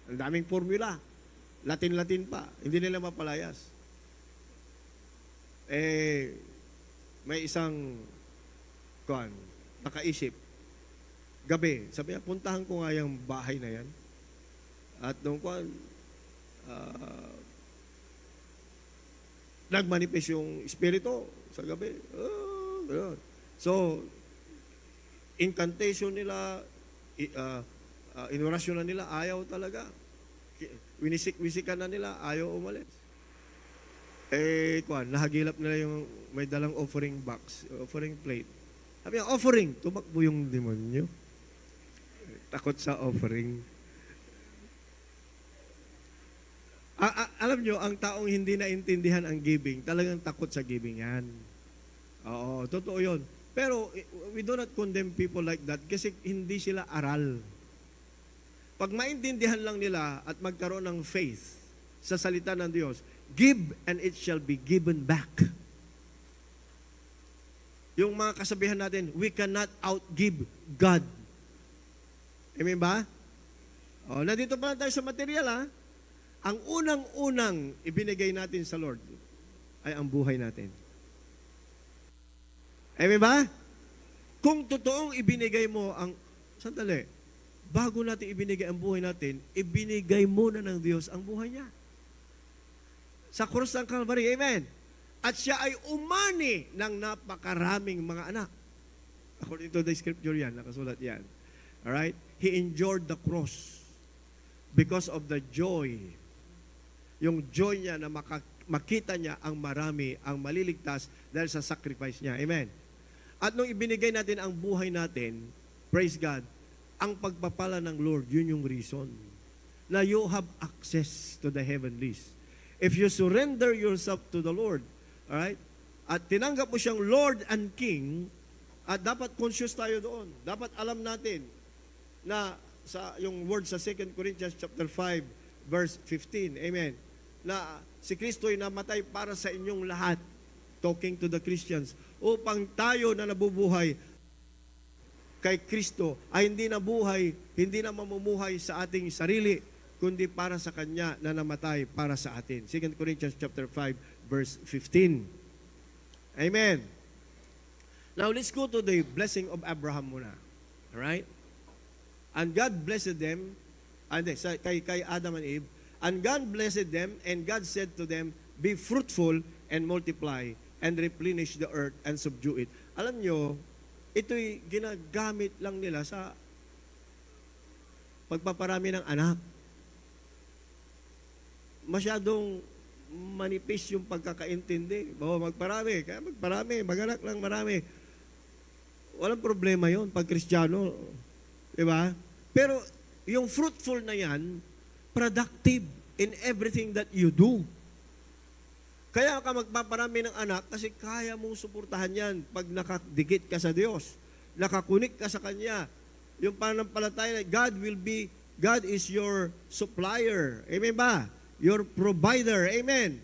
Ang daming formula. Latin-Latin pa. Hindi nila mapalayas. May isang nakaisip. Gabi, sabi niya, puntahan ko nga yung bahay na yan. At nung nagmanifest yung espiritu sa gabi. So, incantation nila, inorasyon na nila, ayaw talaga. Winisik-wisikan na nila, ayaw umalis. Nahagilap nila yung may dalang offering box, offering plate. Sabi niya, offering, tumakbo yung demonyo. Takot sa offering. Alam nyo, ang taong hindi naintindihan ang giving, talagang takot sa giving yan. Oo, totoo yun. Pero we do not condemn people like that kasi hindi sila aral. Pag maintindihan lang nila at magkaroon ng faith sa salita ng Diyos, give and it shall be given back. Yung mga kasabihan natin, we cannot outgive God. Amen ba? Nandito pa lang tayo sa material, ha? Ang unang-unang ibinigay natin sa Lord ay ang buhay natin. Amen ba? Kung totoong ibinigay mo ang... Sandali. Bago natin ibinigay ang buhay natin, ibinigay muna ng Diyos ang buhay niya. Sa krus ng Calvary, amen? At siya ay umani ng napakaraming mga anak. According to the scripture yan, nakasulat yan. Alright? He endured the cross because of the joy. Yung joy niya na makita niya ang marami, ang maliligtas dahil sa sacrifice niya. Amen? At nung ibinigay natin ang buhay natin, praise God, ang pagpapala ng Lord, yun yung reason na you have access to the heavenlies. If you surrender yourself to the Lord, alright, at tinanggap mo siyang Lord and King, at dapat conscious tayo doon. Dapat alam natin na sa yung word sa 2 Corinthians chapter 5, verse 15, amen, na si Kristo ay namatay para sa inyong lahat, talking to the Christians, upang tayo na nabubuhay kay Kristo ay hindi na buhay, hindi na mamumuhay sa ating sarili, kundi para sa Kanya na namatay para sa atin. 2 Corinthians chapter 5, verse 15. Amen. Now, let's go to the blessing of Abraham muna. Alright? And God blessed them, kay Adam and Eve, and God blessed them, and God said to them, be fruitful and multiply, and replenish the earth and subdue it. Alam nyo, ito'y ginagamit lang nila sa pagpaparami ng anak. Masyadong manipis yung pagkakaintindi. Magparami, kaya magparami, maganak lang marami. Walang problema yon pag Kristiyano. Diba? Pero yung fruitful na yan, productive in everything that you do. Kaya ka magpaparami ng anak kasi kaya mong suportahan yan pag nakadikit ka sa Diyos. Nakakunik ka sa Kanya. Yung pananampalataya, God is your supplier. Amen ba? Your provider. Amen.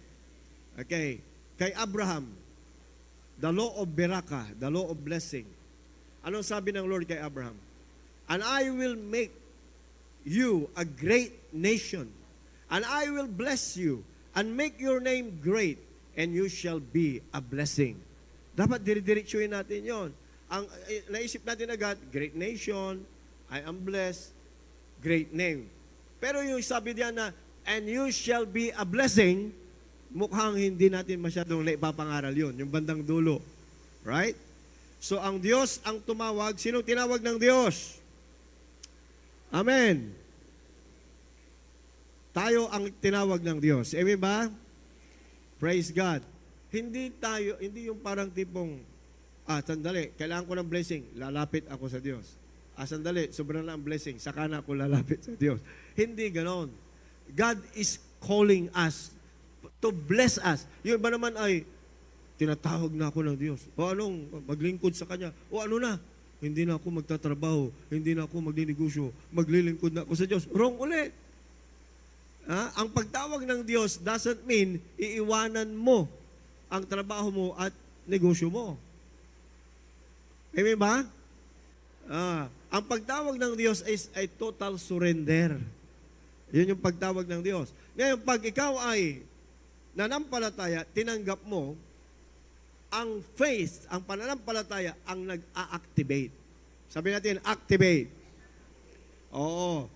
Okay. Kay Abraham, the law of Beraka, the law of blessing. Anong sabi ng Lord kay Abraham? And I will make you a great nation. And I will bless you and make your name great, and you shall be a blessing. Dapat dire-diretsuhin natin yon. Ang naisip natin agad, great nation, I am blessed, great name. Pero yung sabi diyan na, and you shall be a blessing, mukhang hindi natin masyadong naipapangaral yun, yung bandang dulo. Right? So ang Diyos ang tumawag. Sinong tinawag ng Diyos? Amen. Tayo ang tinawag ng Diyos. Amen ba? Praise God. Hindi yung parang tipong, sandali, kailangan ko ng blessing, lalapit ako sa Diyos. Sandali, sobrang na ang blessing, saka na ako lalapit sa Diyos. Hindi ganon. God is calling us to bless us. Yung iba naman ay, tinatawag na ako ng Diyos. O anong, maglingkod sa Kanya. O ano na, hindi na ako magtatrabaho, hindi na ako magninegosyo, maglilingkod na ako sa Diyos. Wrong ulit. Ang pagtawag ng Diyos doesn't mean iiwanan mo ang trabaho mo at negosyo mo. Amen ba? Ang pagtawag ng Diyos is a total surrender. Yun yung pagtawag ng Diyos. Ngayon, pag ikaw ay nanampalataya, tinanggap mo, ang faith, ang pananampalataya, ang nag-a-activate. Sabi natin, activate. Oo.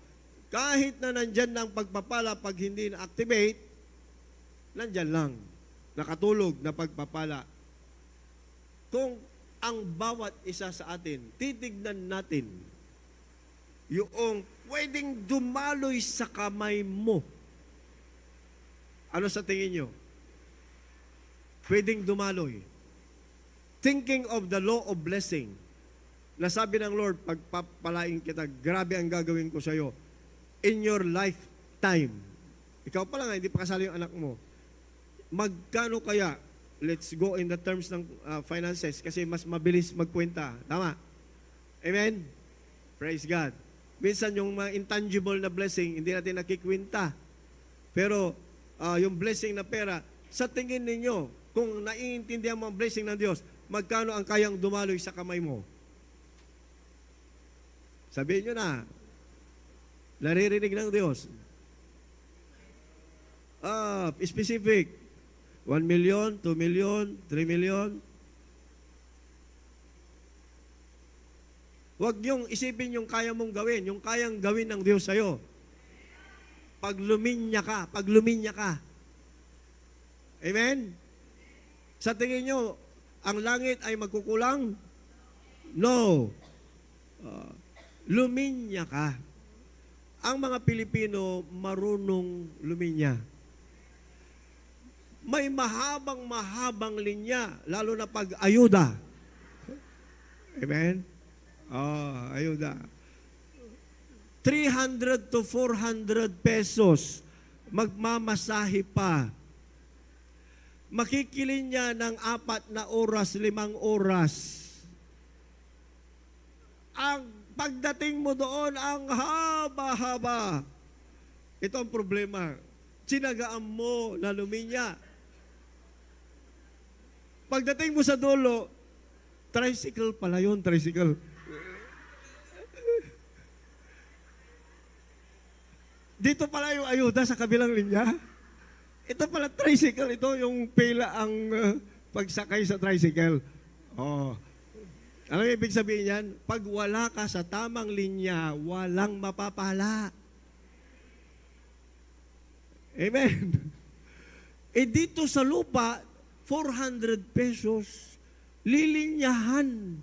Kahit na nandyan ng pagpapala, pag hindi na-activate, nandyan lang. Nakatulog na pagpapala. Kung ang bawat isa sa atin, titignan natin yung pwedeng dumaloy sa kamay mo. Ano sa tingin nyo? Pwedeng dumaloy. Thinking of the law of blessing. Nasabi ng Lord, pagpapalain kita, grabe ang gagawin ko sa iyo. In your lifetime. Ikaw pa lang, hindi pa kasali yung anak mo. Magkano kaya, let's go in the terms ng finances, kasi mas mabilis magkwenta. Tama? Amen? Praise God. Minsan yung mga intangible na blessing, hindi natin nakikwenta. Pero yung blessing na pera, sa tingin ninyo, kung naiintindihan mo ang blessing ng Diyos, magkano ang kayang dumaloy sa kamay mo? Sabihin nyo na, naririnig ng Diyos. Specific. 1 million, 2 million, 3 million. Huwag niyong isipin yung kaya mong gawin, yung kayang gawin ng Diyos sa'yo. Pag luminya ka. Amen? Sa tingin nyo, ang langit ay magkukulang? No. Luminya ka. Ang mga Pilipino marunong luminya. May mahabang linya, lalo na pag ayuda. Amen? Ayuda. 300 to 400 pesos, magmamasahe pa. Makikilinya ng 4 na oras, 5 oras. Ang pagdating mo doon, ang haba-haba. Ito ang problema. Sinagaan mo na luminya. Pagdating mo sa dulo, tricycle pala yun, tricycle. Dito pala yung ayuda sa kabilang linya. Ito pala tricycle, ito yung pila ang pagsakay sa tricycle. Ano yung ibig sabihin yan? Pag wala ka sa tamang linya, walang mapapala. Amen. Dito sa lupa, 400 pesos, lilinyahan.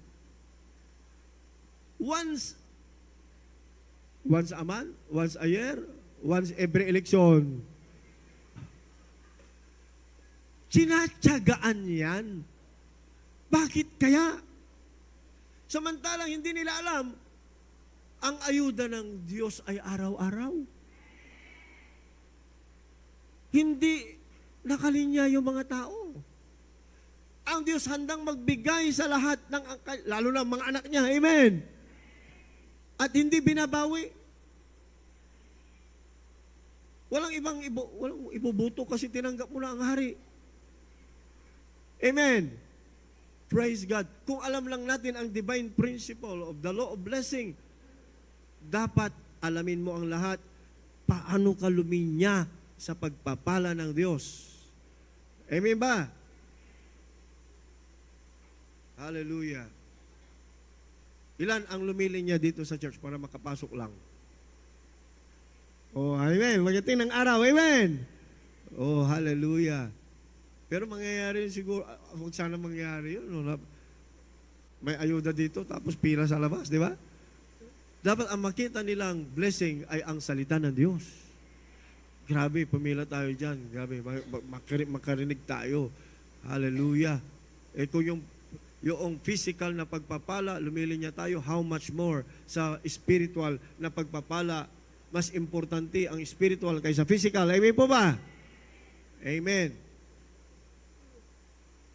Once a month, once a year, once every election. Sinatsagaan yan. Bakit kaya? Samantalang hindi nila alam, ang ayuda ng Diyos ay araw-araw. Hindi nakalinya yung mga tao. Ang Diyos handang magbigay sa lahat, lalo na mga anak niya. Amen? At hindi binabawi. Walang ibubuto kasi tinanggap mo na ang hari. Amen? Praise God. Kung alam lang natin ang divine principle of the law of blessing, dapat alamin mo ang lahat, paano ka luminya sa pagpapala ng Diyos. Amen ba? Hallelujah. Ilan ang lumilinya dito sa church para makapasok lang? Amen. Magating ng araw. Amen. Hallelujah. Pero mangyayari siguro, huwag sana mangyayari yun. May ayuda dito, tapos pila sa labas, di ba? Dapat ang makita nilang blessing ay ang salita ng Diyos. Grabe, pumila tayo dyan. Grabe, makarinig tayo. Hallelujah. Kung yung physical na pagpapala, lumilinya tayo, how much more sa spiritual na pagpapala, mas importante ang spiritual kaysa physical. Amen po ba? Amen.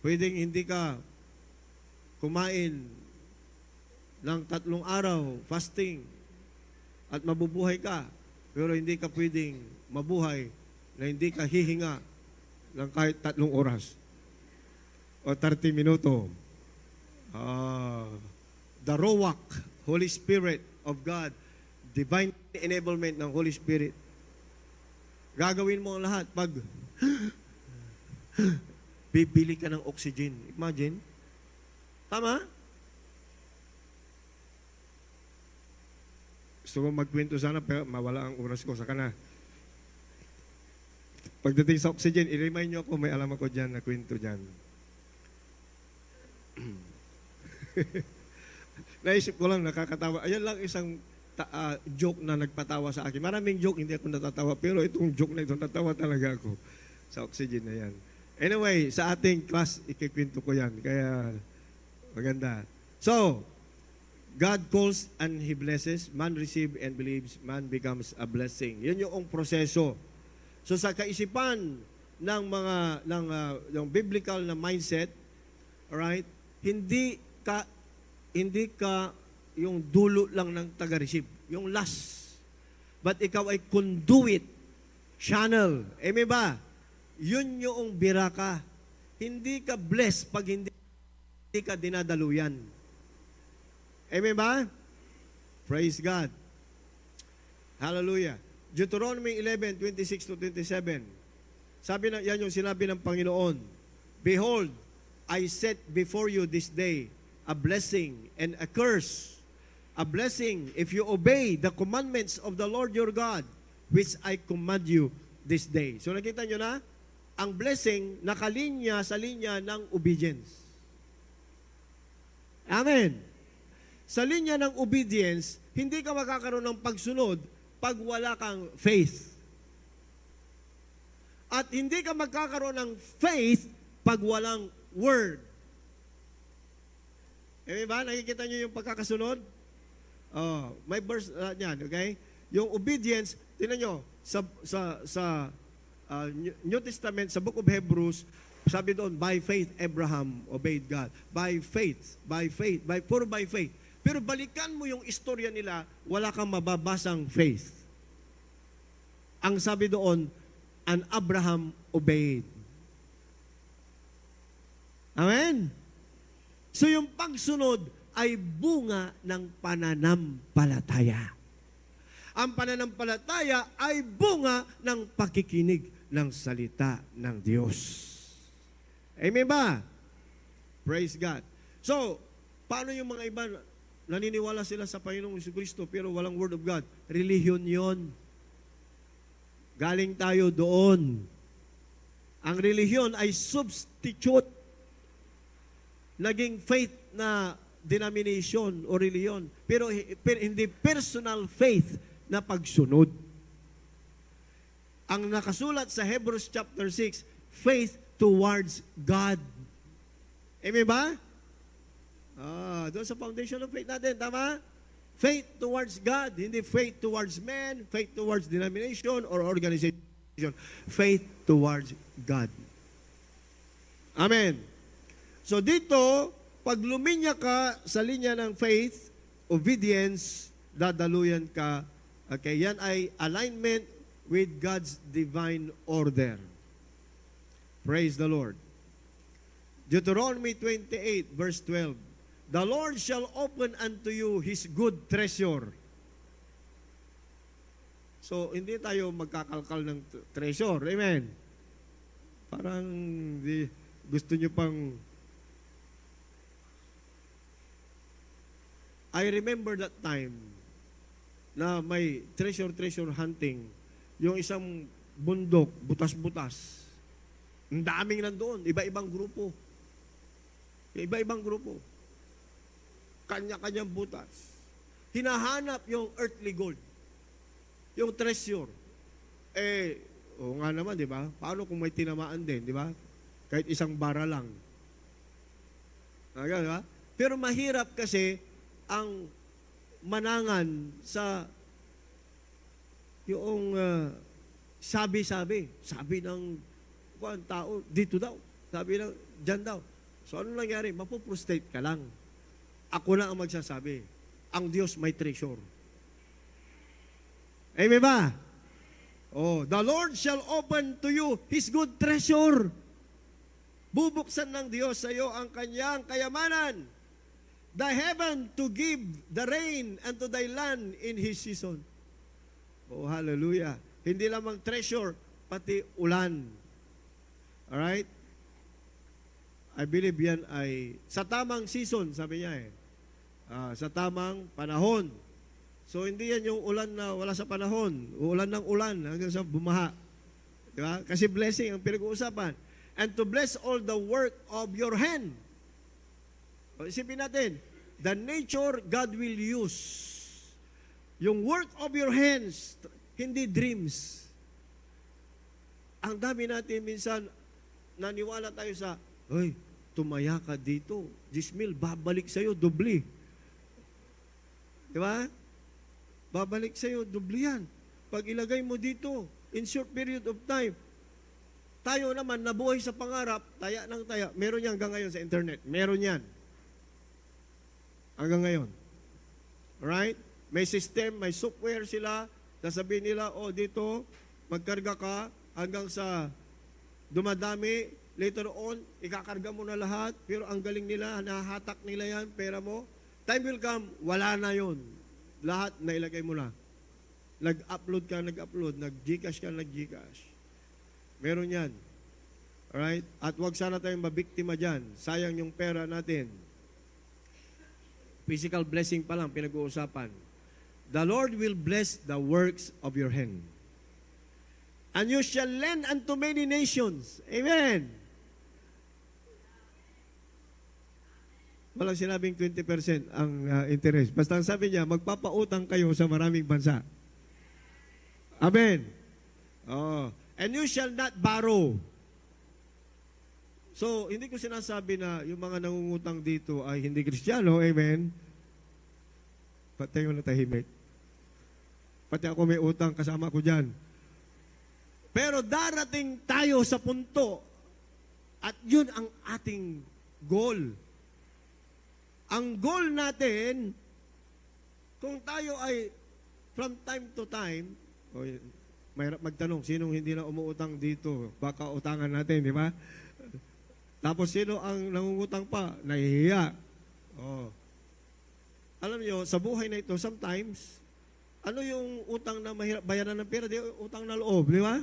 Pwedeng hindi ka kumain ng 3 araw, fasting, at mabubuhay ka, pero hindi ka pwedeng mabuhay na hindi ka hihinga ng kahit 3 oras o 30 minuto. The Ruach, Holy Spirit of God, divine enablement ng Holy Spirit, Gagawin mo ang lahat. Pag bibili ka ng oxygen. Imagine. Tama? Gusto ko magkwento sana, pero mawala ang oras ko. Saka na. Pagdating sa oxygen, i-remind nyo ako, may alam ako dyan na kwento dyan. Naisip ko lang, nakakatawa. Ayan lang isang joke na nagpatawa sa akin. Maraming joke, hindi ako natatawa. Pero itong joke na ito, natawa talaga ako sa oxygen na yan. Anyway, sa ating class, ikikwento ko yan. Kaya, maganda. So, God calls and He blesses. Man receives and believes. Man becomes a blessing. Yan yung proseso. So, sa kaisipan ng yung biblical na mindset, alright, hindi ka yung dulo lang ng taga-receive, yung last. But ikaw ay conduit, channel. Amen ba? Yun yung biraka. Hindi ka blessed pag hindi ka dinadaluyan. Amen ba? Praise God. Hallelujah. Deuteronomy 11:26-27. Sabi na, yan yung sinabi ng Panginoon. Behold, I set before you this day a blessing and a curse. A blessing if you obey the commandments of the Lord your God, which I command you this day. So nakita nyo na, ang blessing nakalinya sa linya ng obedience. Amen. Sa linya ng obedience, hindi ka makakaroon ng pagsunod pag wala kang faith. At hindi ka magkakaroon ng faith pag walang word. Eh ba? Nakikita nyo yung pagkakasunod? Oh, may verse niyan, okay? Yung obedience, tingnan nyo, sa New Testament, sa Book of Hebrews, sabi doon, by faith, Abraham obeyed God. By faith, puro by faith. Pero balikan mo yung istorya nila, wala kang mababasang faith. Ang sabi doon, and Abraham obeyed. Amen? So yung pagsunod ay bunga ng pananampalataya. Ang pananampalataya ay bunga ng pakikinig ng salita ng Diyos. Amen ba? Praise God. So, paano yung mga iba naniniwala sila sa Panginoong Jesucristo pero walang Word of God? Relihiyon yon. Galing tayo doon. Ang relihiyon ay substitute. Naging faith na denomination o relihiyon. Pero hindi personal faith na pagsunod. Ang nakasulat sa Hebrews chapter 6, faith towards God. Amen ba? Doon sa foundation of faith natin, tama? Faith towards God, hindi faith towards man, faith towards denomination or organization. Faith towards God. Amen. So dito, pag luminya ka sa linya ng faith, obedience, dadaluyan ka. Okay, yan ay alignment with God's divine order. Praise the Lord. Deuteronomy 28 verse 12. The Lord shall open unto you His good treasure. So, hindi tayo magkakalkal ng treasure. Amen. Parang gusto nyo pang... I remember that time na may treasure hunting. Yung isang bundok, butas-butas. Ang daming nandoon. Iba-ibang grupo. Iba-ibang grupo. Kanya-kanyang butas. Hinahanap yung earthly gold. Yung treasure. Oo nga naman, di ba? Paano kung may tinamaan din, di ba? Kahit isang bara lang. Diba? Pero mahirap kasi ang manangan sa yung sabi-sabi. Sabi ng tao, dito daw. Sabi ng dyan daw. So ano nangyari? Mapuprostrate ka lang. Ako na ang magsasabi. Ang Diyos may treasure. Amen ba? Oh, the Lord shall open to you His good treasure. Bubuksan ng Diyos sa iyo ang kanyang kayamanan. The heaven to give the rain unto thy land in His season. Oh, hallelujah. Hindi lamang treasure, pati ulan. Alright? I believe yan ay sa tamang season, sabi niya eh. Sa tamang panahon. So, hindi yan yung ulan na wala sa panahon. Ulan ng ulan hanggang sa bumaha. Diba? Kasi blessing ang pinag-uusapan. And to bless all the work of your hand. O, isipin natin, the nature God will use. Yung work of your hands, hindi dreams. Ang dami natin minsan, naniwala tayo sa, "Hoy, tumaya ka dito. Jismil, babalik sa'yo, dubli." Di ba? Babalik sa'yo, dubli yan. Pag ilagay mo dito, in short period of time, tayo naman, nabuhay sa pangarap, taya ng taya. Meron yan hanggang ngayon sa internet. Meron yan. Hanggang ngayon. Alright? May system, may software sila. Sasabihin nila, dito, magkarga ka hanggang sa dumadami. Later on, ikakarga mo na lahat. Pero ang galing nila, nahahatak nila yan, pera mo. Time will come, wala na yon. Lahat na ilagay mo na. Nag-upload ka, nag-Gcash ka, nag-Gcash. Meron yan. Alright? At wag sana tayong mabiktima dyan. Sayang yung pera natin. Physical blessing pa lang pinag-uusapan. The Lord will bless the works of your hand. And you shall lend unto many nations. Amen. Walang sinabing 20% ang interest. Basta ang sabi niya, magpapautang kayo sa maraming bansa. Amen. And you shall not borrow. So, hindi ko sinasabi na yung mga nangungutang dito ay hindi Kristiyano. Amen. Patay mo na tahimik. Pati ako may utang, kasama ko dyan. Pero darating tayo sa punto at yun ang ating goal. Ang goal natin, kung tayo ay from time to time, mahirap magtanong, sinong hindi na umuutang dito? Baka utangan natin, di ba? Tapos sino ang nangungutang pa? Nahihiya. Alam nyo, sa buhay na ito, sometimes, ano yung utang na mahirap bayaran ng pera? Di utang na loob, di ba?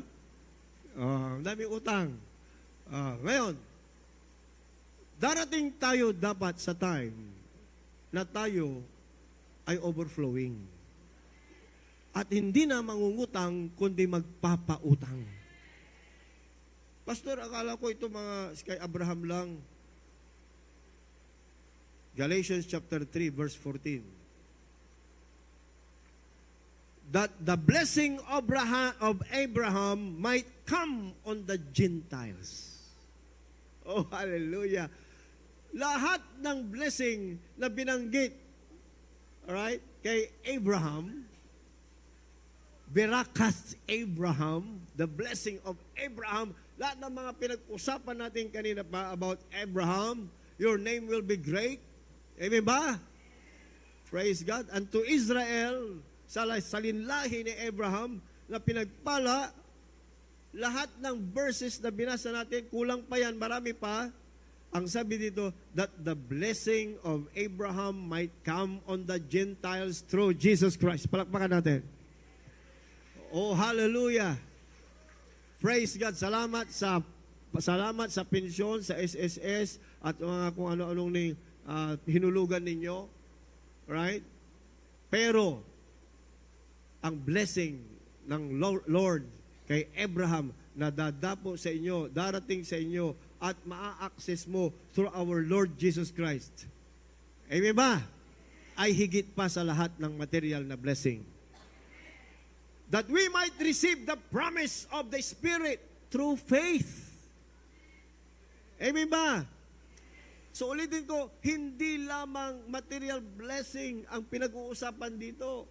Dami utang. Ngayon, darating tayo dapat sa time na tayo ay overflowing. At hindi na mangungutang, kundi magpapautang. Pastor, akala ko ito mga kay Abraham lang. Galatians chapter 3, verse 14. That the blessing of Abraham might come on the Gentiles. Oh, hallelujah. Lahat ng blessing na binanggit, alright, kay Abraham, Berakas Abraham, the blessing of Abraham, lahat ng mga pinag-usapan natin kanina pa about Abraham, your name will be great. Amen ba? Praise God. And to Israel, sa salinlahi ni Abraham, na pinagpala, lahat ng verses na binasa natin, kulang pa yan, marami pa. Ang sabi dito, that the blessing of Abraham might come on the Gentiles through Jesus Christ. Palakpakan natin. Oh, hallelujah. Praise God. Salamat sa pensyon, sa SSS, at mga kung ano-anong hinulugan ninyo. Right? Pero, ang blessing ng Lord kay Abraham na dadapo sa inyo, darating sa inyo, at maa-access mo through our Lord Jesus Christ. Amen ba? Ay higit pa sa lahat ng material na blessing. That we might receive the promise of the Spirit through faith. Amen ba? So ulitin ko, hindi lamang material blessing ang pinag-uusapan dito.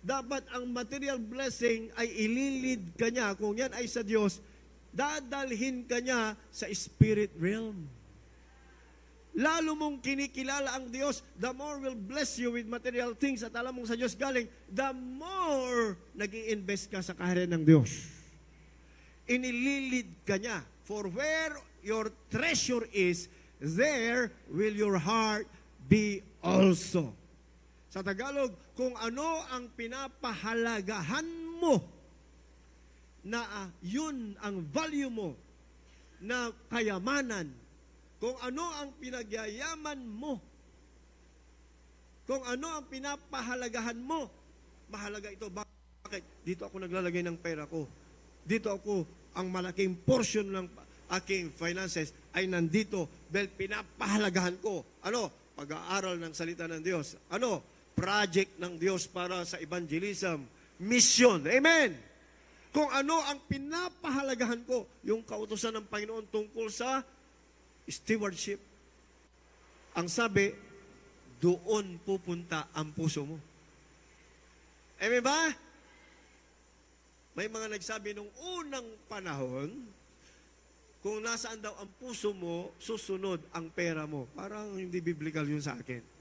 Dapat ang material blessing ay ililid ka niya. Kung yan ay sa Diyos, dadalhin ka niya sa spirit realm. Lalo mong kinikilala ang Diyos, the more will bless you with material things at alam mong sa Diyos galing, the more nag-i-invest ka sa kaharian ng Diyos. Inililid ka niya. For where your treasure is, there will your heart be also. Sa Tagalog, kung ano ang pinapahalagahan mo, na yun ang value mo na kayamanan, kung ano ang pinagyayaman mo, kung ano ang pinapahalagahan mo, mahalaga ito. Bakit? Dito ako naglalagay ng pera ko. Dito ako, ang malaking portion ng aking finances ay nandito dahil pinapahalagahan ko. Ano? Pag-aaral ng salita ng Diyos. Ano? Project ng Diyos para sa evangelism. Mission. Amen! Kung ano ang pinapahalagahan ko, yung kautusan ng Panginoon tungkol sa stewardship. Ang sabi, doon pupunta ang puso mo. Amen ba? May mga nagsabi nung unang panahon, kung nasaan daw ang puso mo, susunod ang pera mo. Parang hindi biblical yun sa akin.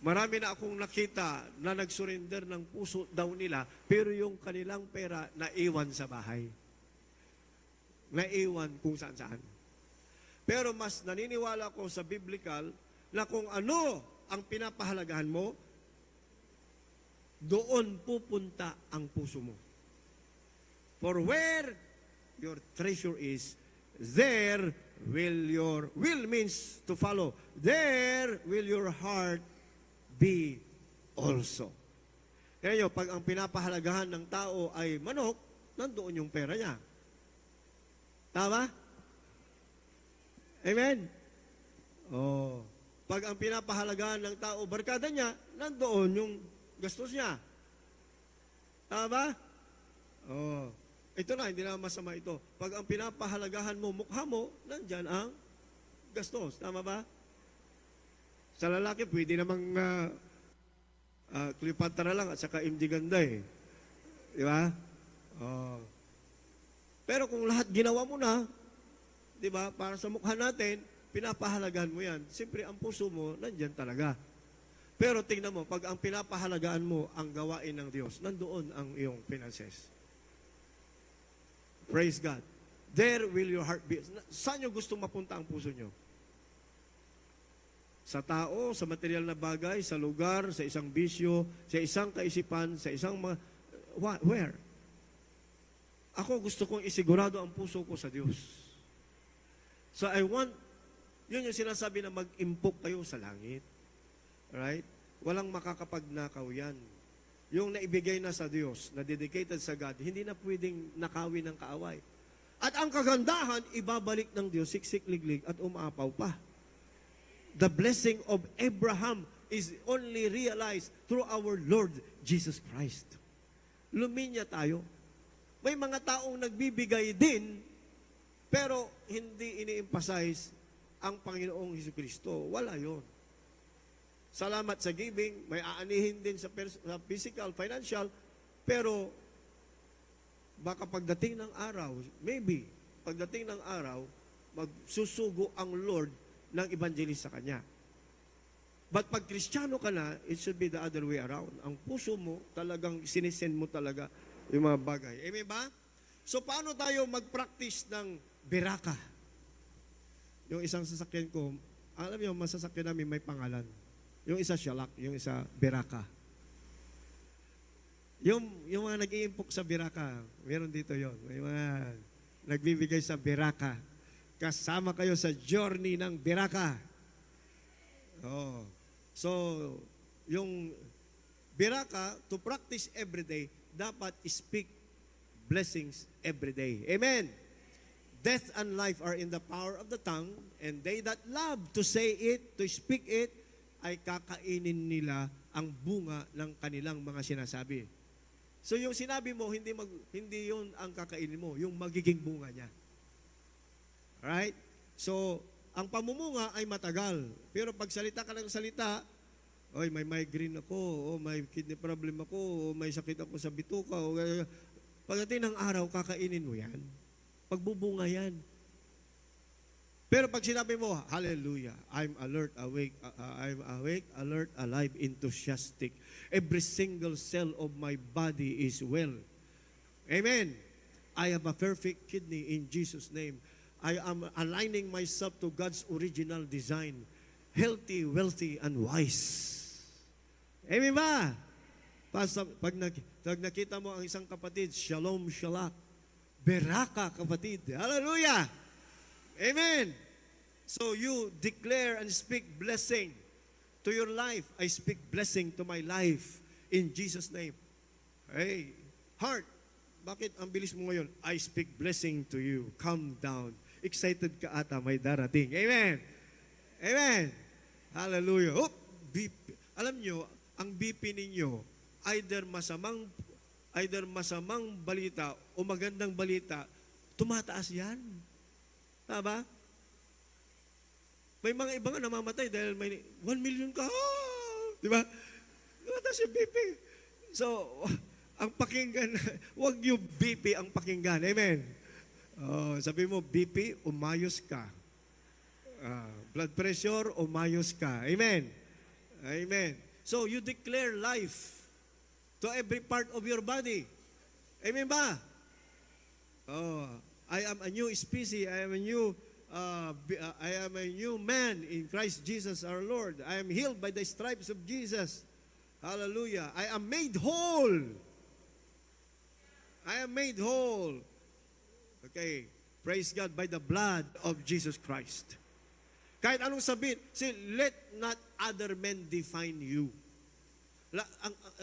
Marami na akong nakita na nag-surrender ng puso daw nila, pero yung kanilang pera naiwan sa bahay. Naiwan kung saan-saan. Pero mas naniniwala ko sa biblical na kung ano ang pinapahalagahan mo, doon pupunta ang puso mo. For where your treasure is, there will means to follow. There will your heart be also. Kaya nyo, pag ang pinapahalagahan ng tao ay manok, nandoon yung pera niya. Tama? Amen? Oh. Pag ang pinapahalagahan ng tao, barkada niya, nandoon yung gastos niya. Tama ba? Oh. Ito na, hindi na masama ito. Pag ang pinapahalagahan mo, mukha mo, nandyan ang gastos. Tama ba? Sa lalaki, pwede namang Cleopatra lang at saka MD Ganda eh. Di ba? Oh. Pero kung lahat ginawa mo na, di ba, para sa mukha natin, pinapahalagahan mo yan. Siyempre, ang puso mo, nandyan talaga. Pero tingnan mo, pag ang pinapahalagaan mo ang gawain ng Diyos, nandoon ang iyong finances. Praise God. There will your heart be. Saan nyo gusto mapunta ang puso nyo? Sa tao, sa material na bagay, sa lugar, sa isang bisyo, sa isang kaisipan, sa isang where? Ako gusto kong isigurado ang puso ko sa Diyos. So I want, yun yung sinasabi na mag-impok kayo sa langit. Right? Walang makakapagnakaw yan. Yung naibigay na sa Diyos, na dedicated sa God, hindi na pwedeng nakawin ng kaaway. At ang kagandahan, ibabalik ng Diyos, siksik-liglig at umaapaw pa. The blessing of Abraham is only realized through our Lord Jesus Christ. Luminya tayo. May mga taong nagbibigay din, pero hindi ini-emphasize ang Panginoong Jesucristo. Wala yon. Salamat sa giving, may aanihin din sa physical, financial, pero baka pagdating ng araw, maybe, pagdating ng araw, magsusugo ang Lord ng evangelist sa Kanya. But pag Kristiyano ka na, it should be the other way around. Ang puso mo, talagang sinisend mo talaga yung mga bagay. Amen ba? So, paano tayo mag-practice ng beraka? Yung isang sasakyan ko, alam niyo, masasakyan namin may pangalan. Yung isa Shalak, yung isa Beraka. Yung mga nag-iimpok sa Beraka, meron dito yon. May mga nagbibigay sa Beraka. Kasama kayo sa journey ng Beraka. Oh. So, yung Beraka, to practice every day, dapat speak blessings every day. Amen. Death and life are in the power of the tongue, and they that love to say it, to speak it, ay kakainin nila ang bunga ng kanilang mga sinasabi. So yung sinabi mo, hindi yun ang kakainin mo, yung magiging bunga niya. Right? So, ang pamumunga ay matagal. Pero pag salita ka ng salita, oy, may migraine ako, o may kidney problem ako, o may sakit ako sa bituka, o pagdating ng araw, kakainin mo yan. Pagbubunga yan. Pero pag sinabi mo, hallelujah, I'm alert, awake, alert, alive, enthusiastic. Every single cell of my body is well. Amen. I have a perfect kidney in Jesus' name. I am aligning myself to God's original design. Healthy, wealthy, and wise. Amen ba? Pag nakita mo ang isang kapatid, shalom, shalak. Beraka, kapatid. Hallelujah! Amen! So you declare and speak blessing to your life. I speak blessing to my life in Jesus' name. Hey, heart, bakit ang bilis mo ngayon? I speak blessing to you. Calm down. Excited ka ata, may darating. Amen! Amen! Hallelujah! Oh, BP. Alam nyo, ang BP ninyo, either masamang balita o magandang balita, tumataas yan. Tama? May mga iba nga namamatay dahil may 1 million ka. Oh! Di ba? Tumataas yung BP. So, ang pakinggan, huwag yung BP ang pakinggan. Amen? Sabi mo, BP, umayos ka. Blood pressure, umayos ka. Amen? Amen. So, you declare life to every part of your body. Amen ba? I am a new species. I am a new man in Christ Jesus our Lord. I am healed by the stripes of Jesus. Hallelujah. I am made whole. I am made whole. Okay. Praise God by the blood of Jesus Christ. Kahit anong sabihin, let not other men define you.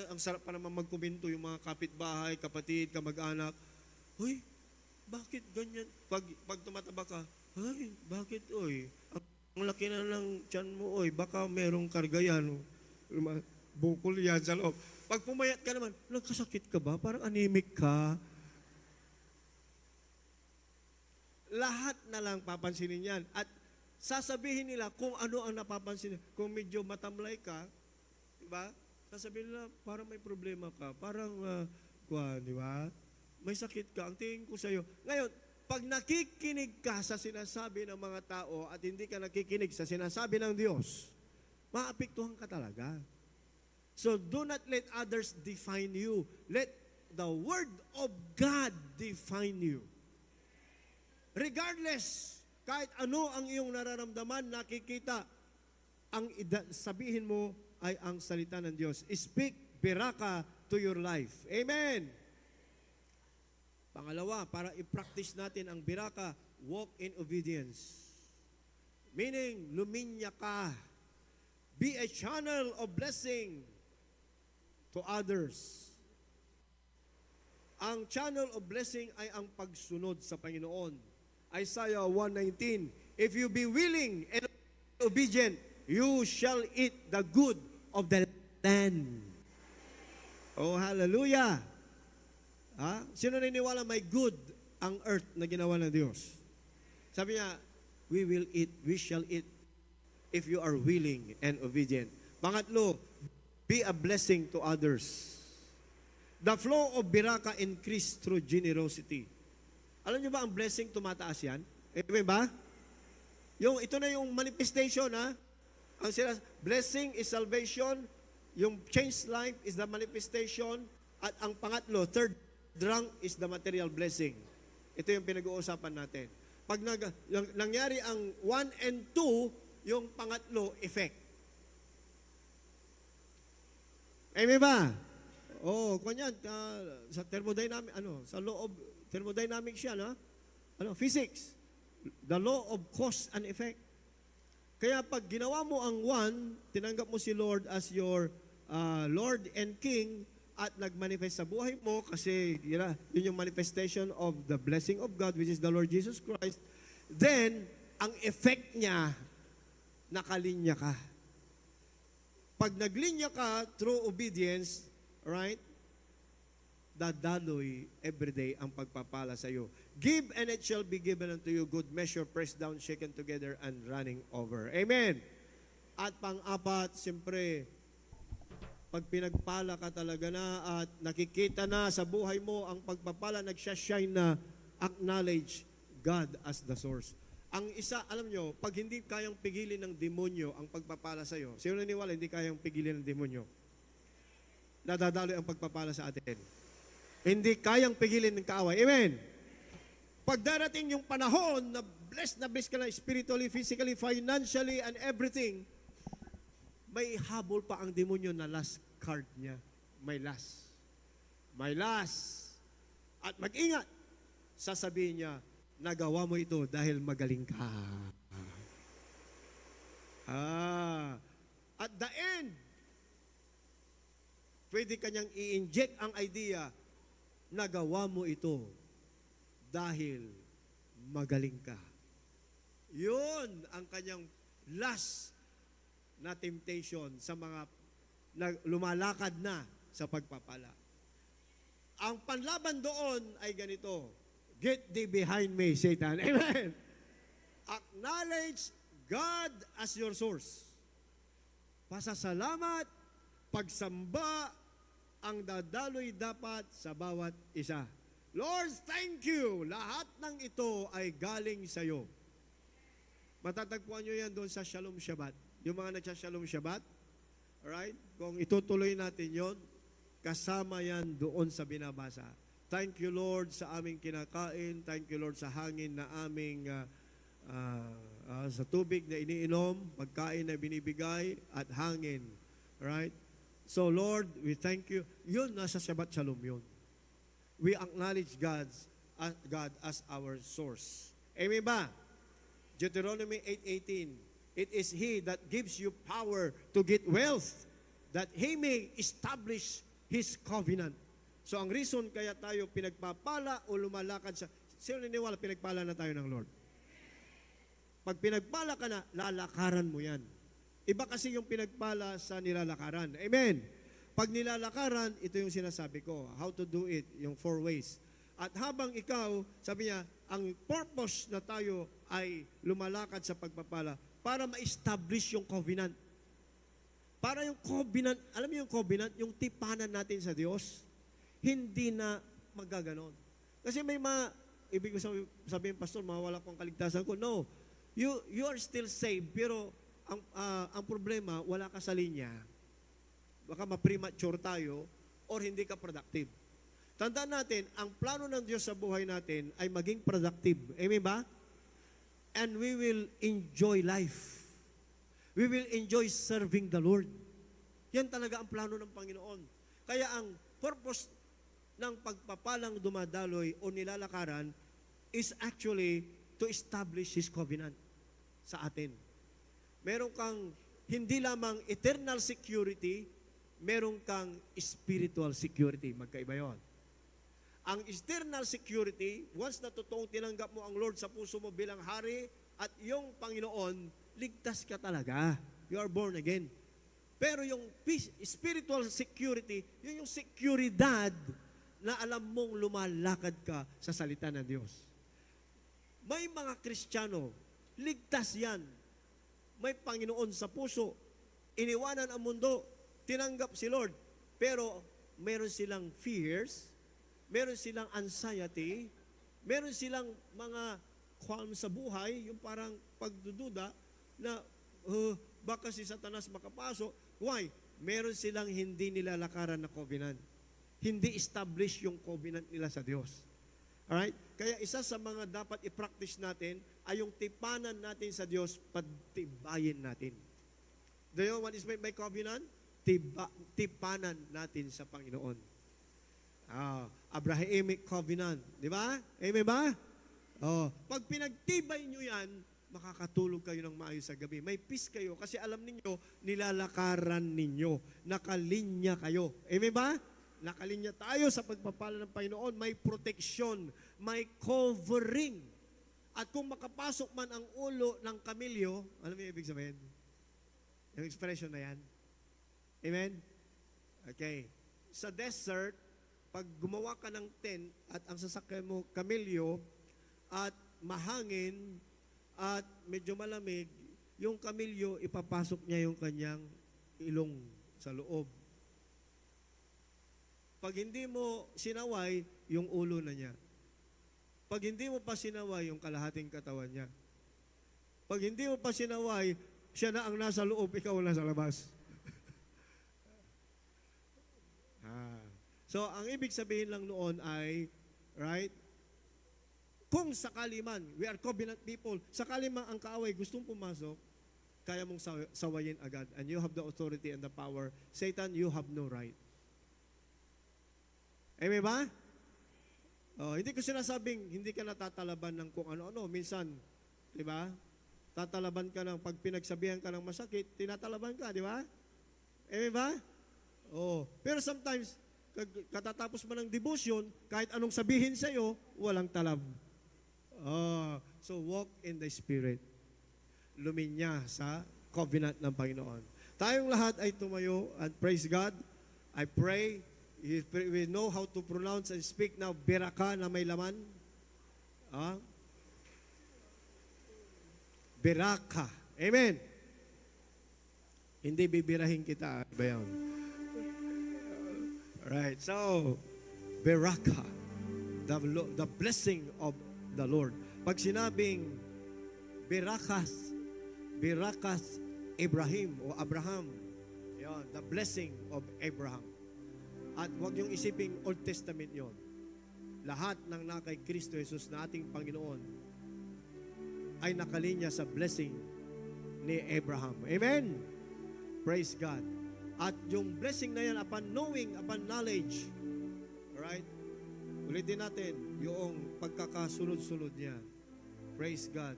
Ang sarap pa naman magkomento yung mga kapitbahay, kapatid, kamag-anak. Hoy, bakit ganyan? Pag tumataba ka, ay, bakit, oy? Ang laki na ng tiyan mo, oy. Baka merong karga yan. Bukol yan sa loob. Pag pumayat ka naman, nagkasakit ka ba? Parang anemic ka. Lahat na lang papansinin yan. At sasabihin nila kung ano ang napapansin. Kung medyo matamlay ka, di ba? Sasabihin nila, parang may problema ka. Parang, di ba? May sakit ka. Ang tingin ko sa'yo. Ngayon, pag nakikinig ka sa sinasabi ng mga tao at hindi ka nakikinig sa sinasabi ng Diyos, maapektuhan ka talaga. So, do not let others define you. Let the Word of God define you. Regardless, kahit ano ang iyong nararamdaman, nakikita, ang sabihin mo ay ang salita ng Diyos. Speak beraka to your life. Amen! Pangalawa, para i-practice natin ang beraka, walk in obedience. Meaning, luminya ka. Be a channel of blessing to others. Ang channel of blessing ay ang pagsunod sa Panginoon. Isaiah 1:19, if you be willing and obedient, you shall eat the good of the land. Oh, hallelujah! Sino naniniwala may good ang earth na ginawa ng Diyos? Sabi niya, we shall eat if you are willing and obedient. Pangatlo, be a blessing to others. The flow of beraka increase through generosity. Alam niyo ba ang blessing tumataas yan? Amen ba? Ito na yung manifestation, ha? Ang blessing is salvation, yung changed life is the manifestation, at ang pangatlo, third rank is the material blessing. Ito yung pinag-uusapan natin. Pag nangyari ang 1 and 2, yung pangatlo, effect. Amen ba? Kanyan, sa thermodynamic, sa law of thermodynamics yan, physics. The law of cause and effect. Kaya pag ginawa mo ang 1, tinanggap mo si Lord as your Lord and King, at nagmanifest sa buhay mo, kasi yun yung manifestation of the blessing of God, which is the Lord Jesus Christ, then, ang effect niya, nakalinya ka. Pag naglinya ka through obedience, right, dadaloy everyday ang pagpapala sa iyo. Give and it shall be given unto you, good measure, pressed down, shaken together, and running over. Amen. At pang-apat, siyempre, pag pinagpala ka talaga na at nakikita na sa buhay mo ang pagpapala, nagsashine na, acknowledge God as the source. Ang isa, alam nyo, pag hindi kayang pigilin ng demonyo ang pagpapala sa iyo, sino naniwala hindi kayang pigilin ng demonyo? Nadadaloy ang pagpapala sa atin. Hindi kayang pigilin ng kaaway. Amen? Pag darating yung panahon na blessed ka na spiritually, physically, financially, and everything, may habol pa ang demonyo na last card niya. may last. May last. At mag-ingat. Sasabihin niya, nagawa mo ito dahil magaling ka. At the end, pwede kanyang i-inject ang idea, nagawa mo ito dahil magaling ka. Yun ang kanyang last na temptation sa mga lumalakad na sa pagpapala. Ang panlaban doon ay ganito, get thee behind me, Satan. Amen. Acknowledge God as your source. Pasasalamat, pagsamba, ang dadaloy dapat sa bawat isa. Lord, thank you. Lahat ng ito ay galing sa iyo. Matatagpuan nyo yan doon sa Shalom Shabbat. Yung mga nagsha-Shalom Shabbat, alright? Kung itutuloy natin yon, kasama yan doon sa binabasa. Thank you, Lord, sa aming kinakain. Thank you, Lord, sa hangin na aming sa tubig na iniinom, pagkain na binibigay, at hangin. Right? So, Lord, we thank you. Yun, nasa Shabbat Shalom yun. We acknowledge God as our source. Amen ba? Deuteronomy 8:18. It is He that gives you power to get wealth, that He may establish His covenant. So, ang reason kaya tayo pinagpapala o lumalakad sa... Sino niniwala pinagpala na tayo ng Lord? Pag pinagpala ka na, lalakaran mo yan. Iba kasi yung pinagpala sa nilalakaran. Amen. Pag nilalakaran, ito yung sinasabi ko. How to do it, yung 4 ways. At habang ikaw, sabi niya, ang purpose na tayo ay lumalakad sa pagpapala para ma-establish yung covenant. Para yung covenant, alam mo yung covenant, yung tipanan natin sa Diyos, hindi na magaganon. Kasi may ibig ko sabihin, Pastor, mawawala ko ang kaligtasan ko. No. You are still saved, pero ang problema, wala ka sa linya. Baka ma-premature tayo or hindi ka productive. Tandaan natin, ang plano ng Diyos sa buhay natin ay maging productive. Amen ba? And we will enjoy life. We will enjoy serving the Lord. Yan talaga ang plano ng Panginoon. Kaya ang purpose ng pagpapalang dumadaloy o nilalakaran is actually to establish His covenant sa atin. Meron kang hindi lamang eternal security, meron kang spiritual security. Magkaiba yun. Ang eternal security, once na totoong tinanggap mo ang Lord sa puso mo bilang hari at yung Panginoon, ligtas ka talaga. You are born again. Pero yung spiritual security, yun yung seguridad na alam mong lumalakad ka sa salita ng Diyos. May mga Kristiyano, ligtas yan. May Panginoon sa puso. Iniwanan ang mundo. Tinanggap si Lord. Pero meron silang fears, meron silang anxiety, meron silang mga qualm sa buhay, yung parang pagdududa na baka si Satanas makapasok. Why? Meron silang hindi nilalakaran na covenant. Hindi establish yung covenant nila sa Diyos. Alright? Kaya isa sa mga dapat i-practice natin ay yung tipanan natin sa Diyos, pagtibayin natin. Do you know what is meant by covenant? Tipanan natin sa Panginoon. Abrahamic covenant. Di ba? Amen ba? Pag pinagtibay nyo yan, makakatulog kayo ng maayos sa gabi. May peace kayo kasi alam ninyo, nilalakaran ninyo. Nakalinya kayo. Amen ba? Nakalinya tayo sa pagpapala ng Panginoon. May protection. May covering. At kung makapasok man ang ulo ng kamilyo, alam mo yung ibig sabihin? Yung expression na yan. Amen? Okay. Sa desert, pag gumawa ka ng tent at ang sasakyan mo kamilyo at mahangin at medyo malamig, yung kamilyo, ipapasok niya yung kanyang ilong sa loob. Pag hindi mo sinaway, yung ulo na niya. Pag hindi mo pa sinaway, yung kalahating katawan niya. Pag hindi mo pa sinaway, siya na ang nasa loob, ikaw na sa labas. So, ang ibig sabihin lang noon ay, right, kung sakali man, we are covenant people, sakali man ang kaaway gustong pumasok, kaya mong sawayin agad. And you have the authority and the power. Satan, you have no right. Amen ba? Hindi ko sinasabing hindi ka natatalaban ng kung ano-ano. Minsan, di ba? Tatalaban ka ng pag pinagsabihan ka ng masakit, tinatalaban ka, di ba? Amen ba? Pero sometimes, katatapos mo ng devotion, kahit anong sabihin sa'yo, walang talab. So walk in the Spirit. Luminya sa covenant ng Panginoon. Tayong lahat ay tumayo and praise God. I pray we know how to pronounce and speak now, beraka na may laman. Beraka. Amen. Hindi bibirahin kita. Ba yun? Right. So, beraka. The blessing of the Lord. Pag sinabing berakas Abraham o Abraham. Yan, the blessing of Abraham. At huwag yung isiping Old Testament yon. Lahat ng nakay Kristo Jesus na ating Panginoon ay nakalinya sa blessing ni Abraham. Amen? Praise God. At yung blessing na yan upon knowing, upon knowledge, right? Ulitin natin yung pagkakasunod-sunod niya. Praise God.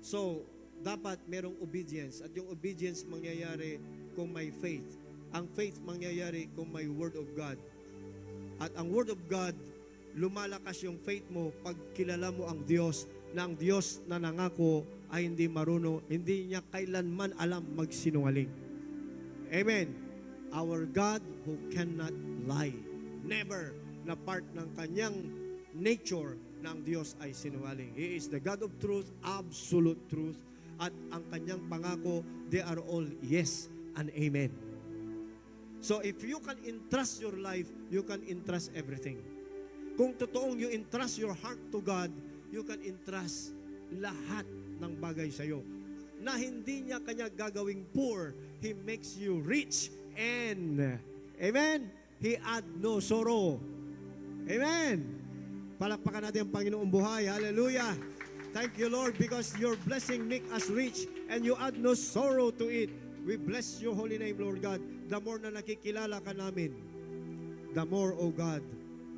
So, dapat merong obedience. At yung obedience mangyayari kung may faith. Ang faith mangyayari kung may Word of God. At ang Word of God, lumalakas yung faith mo pag kilala mo ang Diyos, na ang Diyos na nangako ay hindi marunong, hindi niya kailanman alam magsinungaling. Amen. Our God who cannot lie. Never na part ng kanyang nature na ang Diyos ay sinungaling. He is the God of truth, absolute truth. At ang kanyang pangako, they are all yes and amen. So if you can entrust your life, you can entrust everything. Kung totoong you entrust your heart to God, you can entrust lahat ng bagay sa iyo. Na hindi niya kanya gagawing poor, He makes you rich and, amen, He add no sorrow. Amen. Palakpakan natin ang Panginoong buhay. Hallelujah. Thank you, Lord, because your blessing make us rich and you add no sorrow to it. We bless your holy name, Lord God. The more na nakikilala ka namin, the more, O God,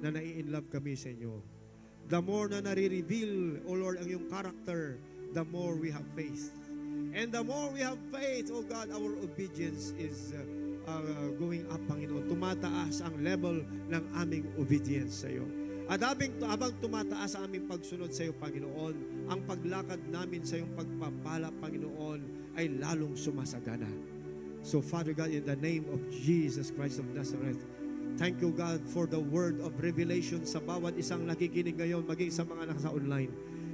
na nai-inlove kami sa inyo. The more na nare-reveal, O Lord, ang iyong character, the more we have faith. And the more we have faith, O God, our obedience is going up, Panginoon. Tumataas ang level ng aming obedience sa iyo. At habang tumataas ang aming pagsunod sa iyo, Panginoon, ang paglakad namin sa iyong pagpapala, Panginoon, ay lalong sumasagana. So, Father God, in the name of Jesus Christ of Nazareth, thank you, God, for the word of revelation sa bawat isang nakikinig ngayon, maging sa mga nasa online.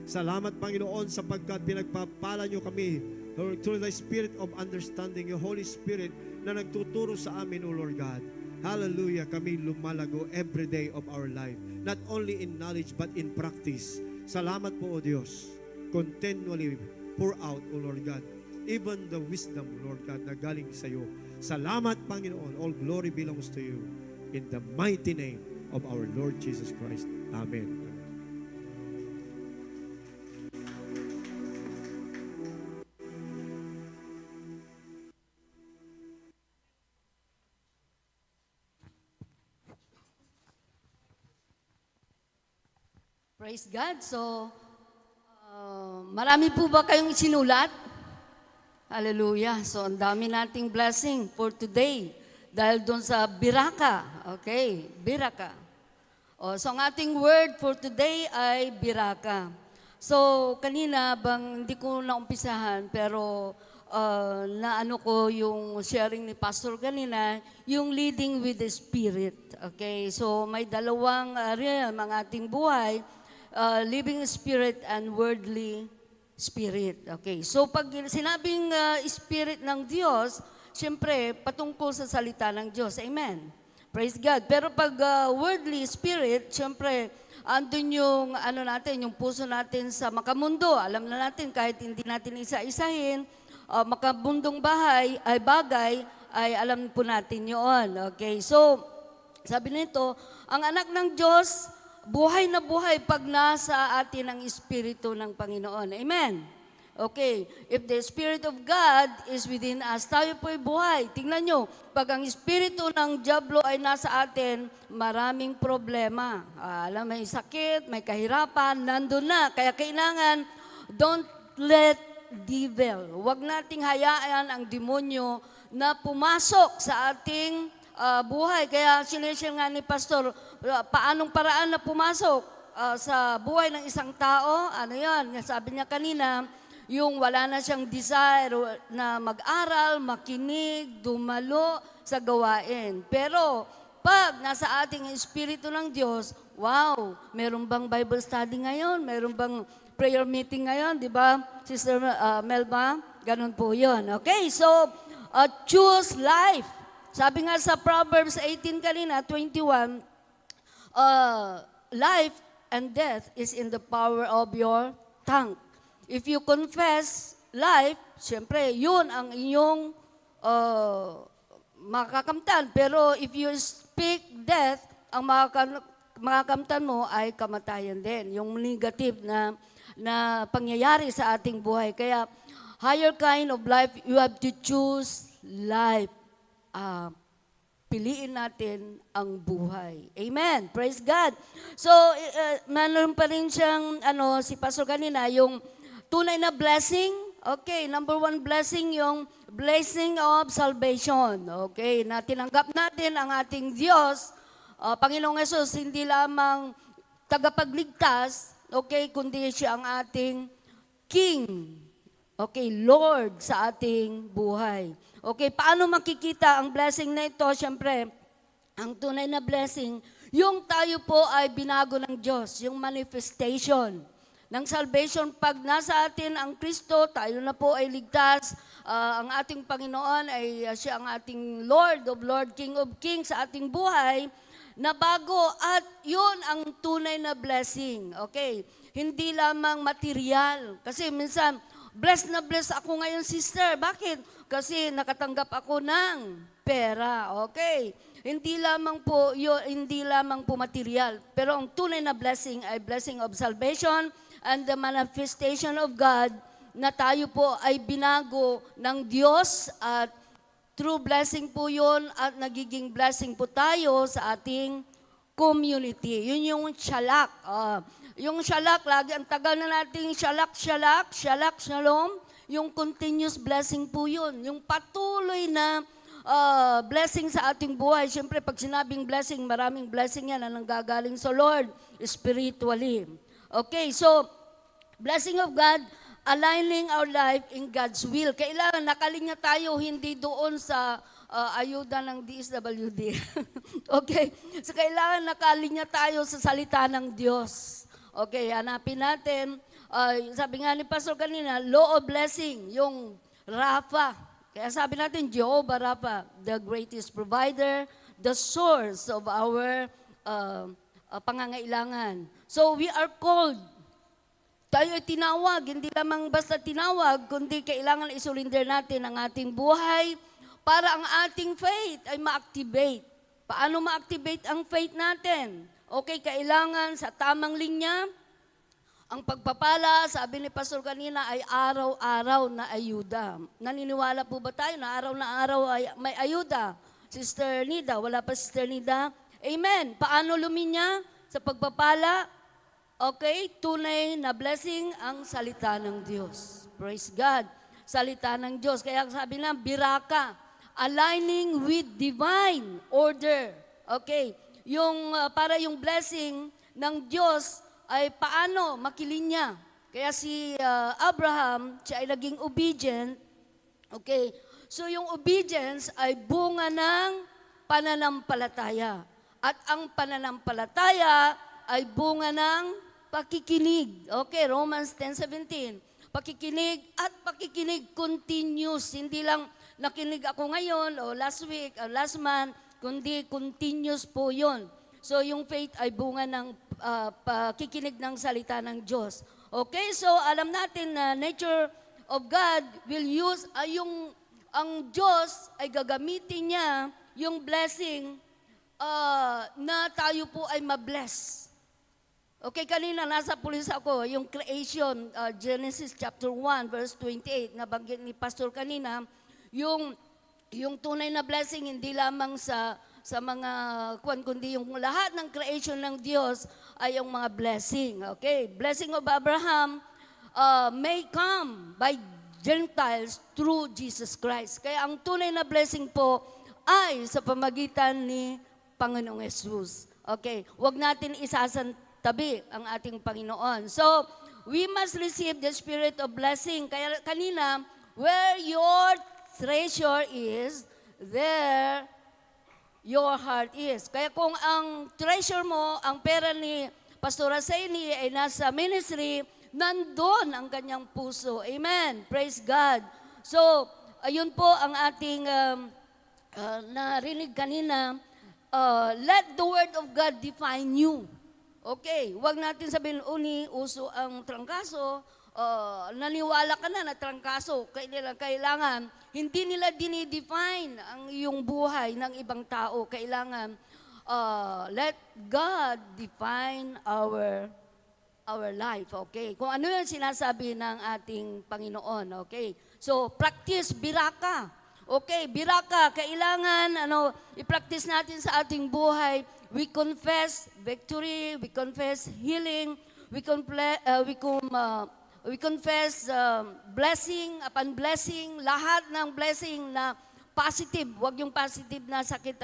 Salamat, Panginoon, sapagkat pinagpapala niyo kami through the Spirit of understanding, your Holy Spirit na nagtuturo sa amin, O Lord God. Hallelujah, kami lumalago every day of our life. Not only in knowledge, but in practice. Salamat po, O Diyos. Continually pour out, O Lord God, even the wisdom, Lord God, na galing sa iyo. Salamat, Panginoon. All glory belongs to you. In the mighty name of our Lord Jesus Christ. Amen. Praise God. So, marami po ba kayong sinulat? Hallelujah. So, ang dami nating blessing for today. Dahil doon sa biraka. Okay, biraka. So, ang ating word for today ay biraka. So, kanina, hindi ko naumpisahan, pero naano ko yung sharing ni Pastor kanina, yung leading with the Spirit. Okay, so may dalawang realm ang ating buhay, living spirit and worldly spirit. Okay, so pag sinabing spirit ng Diyos, siyempre, patungkol sa salita ng Diyos. Amen. Praise God. Pero pag worldly spirit, siyempre, andun yung, yung puso natin sa makamundo. Alam na natin, kahit hindi natin isa-isahin, makamundong bagay, ay alam po natin yun. Okay, so, sabi nito, ang anak ng Diyos, buhay na buhay pag nasa atin ang Espiritu ng Panginoon. Amen. Okay, if the Spirit of God is within us, tayo po'y buhay. Tingnan nyo, pag ang Espiritu ng Diablo ay nasa atin, maraming problema. Alam, may sakit, may kahirapan, nandun na. Kaya kailangan, don't let devil. Huwag nating hayaan ang demonyo na pumasok sa ating buhay. Kaya sinishare nga ni Pastor, paanong paraan na pumasok sa buhay ng isang tao? Ano yan? Sabi niya kanina, yung wala na siyang desire na mag-aral, makinig, dumalo sa gawain. Pero pag nasa ating Espiritu ng Diyos, wow, meron bang Bible study ngayon? Meron bang prayer meeting ngayon? Di ba, Sister Melba? Ganun po yun. Okay, so choose life. Sabi nga sa Proverbs 18 kanina, 21, life and death is in the power of your tongue. If you confess life, siyempre, yun ang inyong makakamtan. Pero if you speak death, ang makakamtan mo ay kamatayan din. Yung negative na pangyayari sa ating buhay. Kaya, higher kind of life, you have to choose life. Piliin natin ang buhay. Amen. Praise God. So, meron pa rin siyang, si Pastor kanina, yung tunay na blessing. Okay, number one blessing, yung blessing of salvation. Okay, na tinanggap natin ang ating Diyos, Panginoong Yesus, hindi lamang tagapagligtas, okay, kundi siya ang ating King. Okay, Lord sa ating buhay. Okay, paano makikita ang blessing na ito? Siyempre, ang tunay na blessing, yung tayo po ay binago ng Diyos, yung manifestation ng salvation. Pag nasa atin ang Kristo, tayo na po ay ligtas. Ang ating Panginoon ay siya ang ating Lord of Lord, King of Kings sa ating buhay, na bago at yun ang tunay na blessing. Okay, hindi lamang material. Kasi minsan, blessed na blessed ako ngayon, sister. Bakit? Kasi nakatanggap ako ng pera. Okay. Hindi lamang po material. Pero ang tunay na blessing ay blessing of salvation and the manifestation of God na tayo po ay binago ng Diyos at true blessing po yun at nagiging blessing po tayo sa ating community. Yun yung shalak. Yung shalak, lagi ang tagal na nating shalak, shalom. Yung continuous blessing po yun. Yung patuloy na blessing sa ating buhay. Siyempre, pag sinabing blessing, maraming blessing yan na nanggagaling sa Lord spiritually. Okay, so, blessing of God, aligning our life in God's will. Kailangan nakalinya tayo hindi doon sa ayuda ng DSWD. Okay, so kailangan nakalinya tayo sa salita ng Diyos. Okay, hanapin natin. Sabi nga ni Pastor kanina, law of blessing, yung Rapha. Kaya sabi natin, Jehovah Rapha, the greatest provider, the source of our pangangailangan. So we are called. Tayo ay tinawag, hindi lamang basta tinawag, kundi kailangan isulinder natin ang ating buhay para ang ating faith ay ma-activate. Paano ma-activate ang faith natin? Okay, kailangan sa tamang linya, ang pagpapala, sabi ni Pastor kanina, ay araw-araw na ayuda. Naniniwala po ba tayo na araw ay may ayuda? Sister Nida, wala pa Sister Nida? Amen. Paano luminya? Sa pagpapala, okay, tunay na blessing ang salita ng Diyos. Praise God. Salita ng Diyos. Kaya sabi na, biraka, aligning with divine order. Okay, para yung blessing ng Diyos ay paano makilinya. Kaya si Abraham, siya ay naging obedient. Okay, so yung obedience ay bunga ng pananampalataya. At ang pananampalataya ay bunga ng pakikinig. Okay, Romans 10:17. Pakikinig at pakikinig continuous. Hindi lang nakinig ako ngayon o last week o last month, kundi continuous po yun. So yung faith ay bunga ng pakikinig ng salita ng Diyos. Okay, so alam natin na nature of God will use, ang Diyos ay gagamitin niya yung blessing na tayo po ay mabless. Okay, kanina nasa pulis ako, yung creation, Genesis chapter 1, verse 28, nabanggit ni Pastor kanina, yung, yung tunay na blessing, hindi lamang sa mga kuwan, kundi yung lahat ng creation ng Diyos ay yung mga blessing. Okay, blessing of Abraham may come by Gentiles through Jesus Christ. Kaya ang tunay na blessing po ay sa pamagitan ni Panginoong Yesus. Okay, wag natin isasantabi ang ating Panginoon. So, we must receive the spirit of blessing. Kaya kanina, where your treasure is, there your heart is. Kaya kung ang treasure mo, ang pera ni Pastor Arsenio ay nasa ministry, nandun ang kanyang puso. Amen. Praise God. So, ayun po ang ating narinig kanina. Let the Word of God define you. Okay, huwag natin sabihin, uso ang trangkaso, naniwala ka na trangkaso, kailangan, hindi nila dinidefine ang iyong buhay ng ibang tao. Kailangan, let God define our life, okay? Kung ano yung sinasabi ng ating Panginoon, okay? So, practice, biraka. Okay, biraka, kailangan, i-practice natin sa ating buhay. We confess victory, we confess healing, we confess blessing upon blessing, lahat ng blessing na positive. Huwag yung positive na sakit,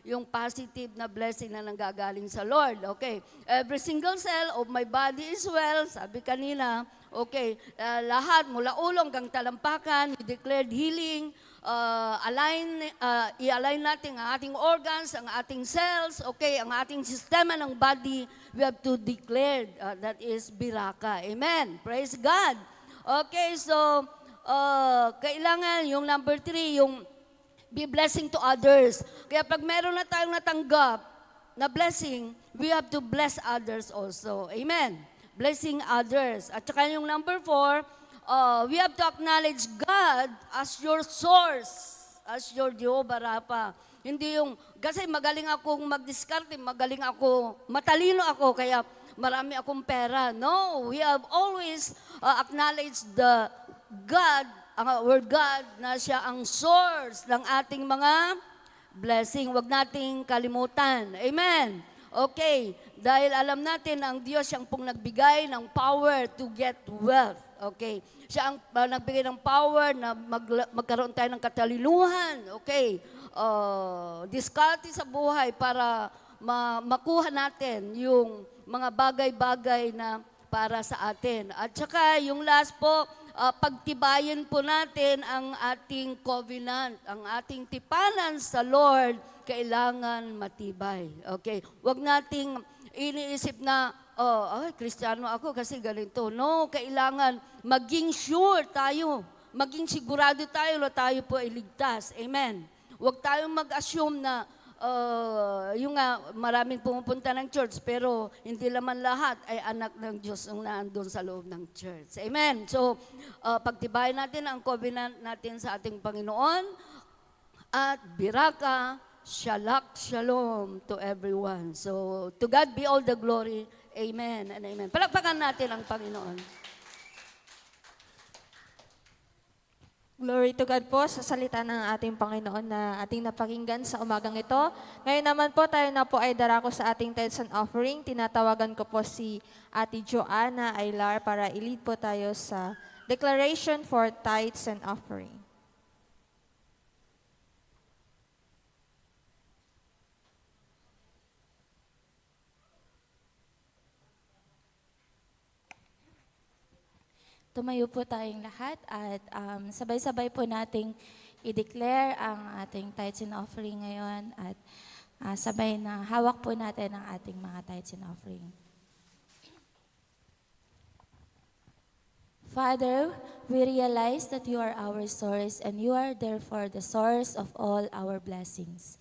yung positive na blessing na nanggagaling sa Lord. Okay. Every single cell of my body is well. Sabi kanina, okay, lahat mula ulo hanggang talampakan, we declared healing, i-align natin ang ating organs, ang ating cells, okay, ang ating sistema ng body, we have to declare, that is biraka. Amen. Praise God. Okay, so, kailangan yung number 3, yung be blessing to others. Kaya pag meron na tayong natanggap na blessing, we have to bless others also. Amen. Blessing others. At saka yung number 4, we have to acknowledge God as your source, as your Jehovah Rapha. Hindi yung, kasi magaling akong mag-discarte, matalino ako, kaya marami akong pera. No, we have always acknowledged the God, our God, na siya ang source ng ating mga blessing. Huwag nating kalimutan. Amen. Okay, dahil alam natin ang Diyos siyang pong nagbigay ng power to get wealth. Okay, siya ang nagbigay ng power na magkaroon tayo ng katalinuhan. Okay, diskarte sa buhay para makuha natin yung mga bagay-bagay na para sa atin. At saka yung last po, pagtibayin po natin ang ating covenant, ang ating tipanan sa Lord, kailangan matibay. Okay? Huwag nating iniisip na, Kristiyano ako kasi ganito. No, kailangan maging sure tayo, maging sigurado tayo na tayo po ay ligtas. Amen. Huwag tayong mag-assume na maraming pumupunta ng church, pero hindi naman lahat ay anak ng Diyos ang naandun sa loob ng church. Amen. So, pagtibayin natin ang covenant natin sa ating Panginoon at biraka, shalom to everyone. So, to God be all the glory. Amen and amen. Palakpakan natin ang Panginoon. Glory to God po sa salita ng ating Panginoon na ating napakinggan sa umagang ito. Ngayon naman po tayo na po ay darako sa ating tithes and offering. Tinatawagan ko po si Ate Joanna Aylar para i-lead po tayo sa declaration for tithes and offering. Tumayo po tayong lahat at sabay-sabay po nating i-declare ang ating tithes and offering ngayon at sabay na hawak po natin ang ating mga tithes and offering. Father, we realize that you are our source and you are therefore the source of all our blessings.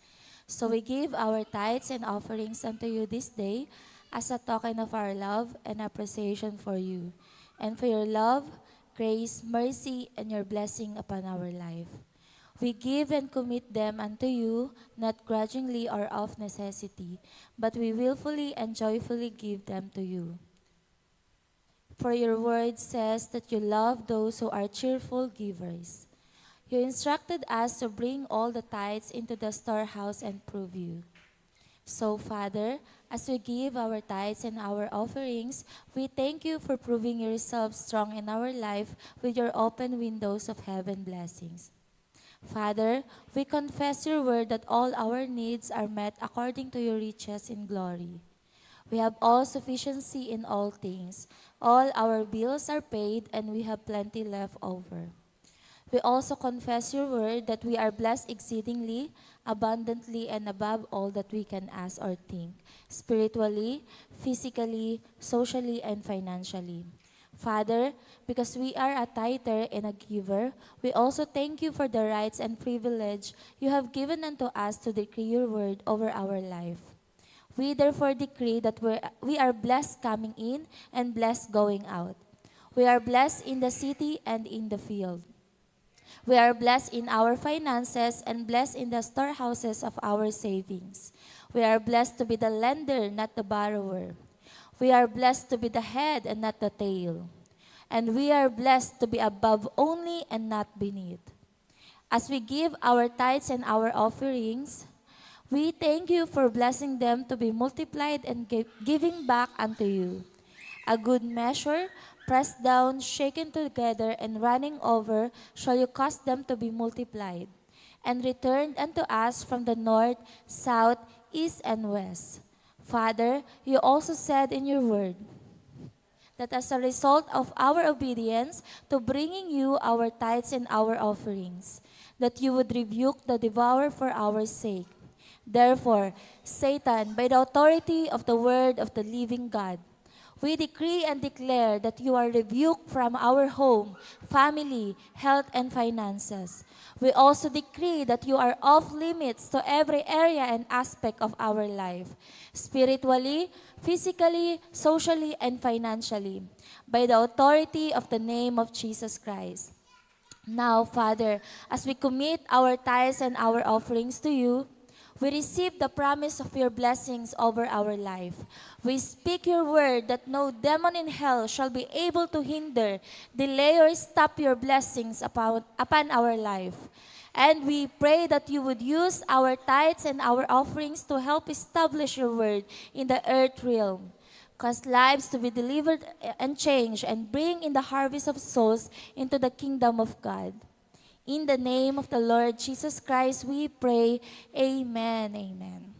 So we give our tithes and offerings unto you this day as a token of our love and appreciation for you, and for your love, grace, mercy, and your blessing upon our life. We give and commit them unto you, not grudgingly or of necessity, but we willfully and joyfully give them to you. For your word says that you love those who are cheerful givers. You instructed us to bring all the tithes into the storehouse and prove you. So, Father, as we give our tithes and our offerings, we thank you for proving yourself strong in our life with your open windows of heaven blessings. Father, we confess your word that all our needs are met according to your riches in glory. We have all sufficiency in all things. All our bills are paid, and we have plenty left over. We also confess your word that we are blessed exceedingly, abundantly, and above all that we can ask or think, spiritually, physically, socially, and financially. Father, because we are a tither and a giver, we also thank you for the rights and privilege you have given unto us to decree your word over our life. We therefore decree that we are blessed coming in and blessed going out. We are blessed in the city and in the field. We are blessed in our finances and blessed in the storehouses of our savings. We are blessed to be the lender, not the borrower. We are blessed to be the head and not the tail. And we are blessed to be above only and not beneath. As we give our tithes and our offerings, we thank you for blessing them to be multiplied and giving back unto you. A good measure, pressed down, shaken together, and running over, shall you cause them to be multiplied, and returned unto us from the north, south, east, and west. Father, you also said in your word that as a result of our obedience to bringing you our tithes and our offerings, that you would rebuke the devourer for our sake. Therefore, Satan, by the authority of the word of the living God, we decree and declare that you are rebuked from our home, family, health, and finances. We also decree that you are off limits to every area and aspect of our life, spiritually, physically, socially, and financially, by the authority of the name of Jesus Christ. Now, Father, as we commit our tithes and our offerings to you, we receive the promise of your blessings over our life. We speak your word that no demon in hell shall be able to hinder, delay, or stop your blessings upon our life. And we pray that you would use our tithes and our offerings to help establish your word in the earth realm, cause lives to be delivered and changed, and bring in the harvest of souls into the kingdom of God. In the name of the Lord Jesus Christ, we pray. Amen. Amen.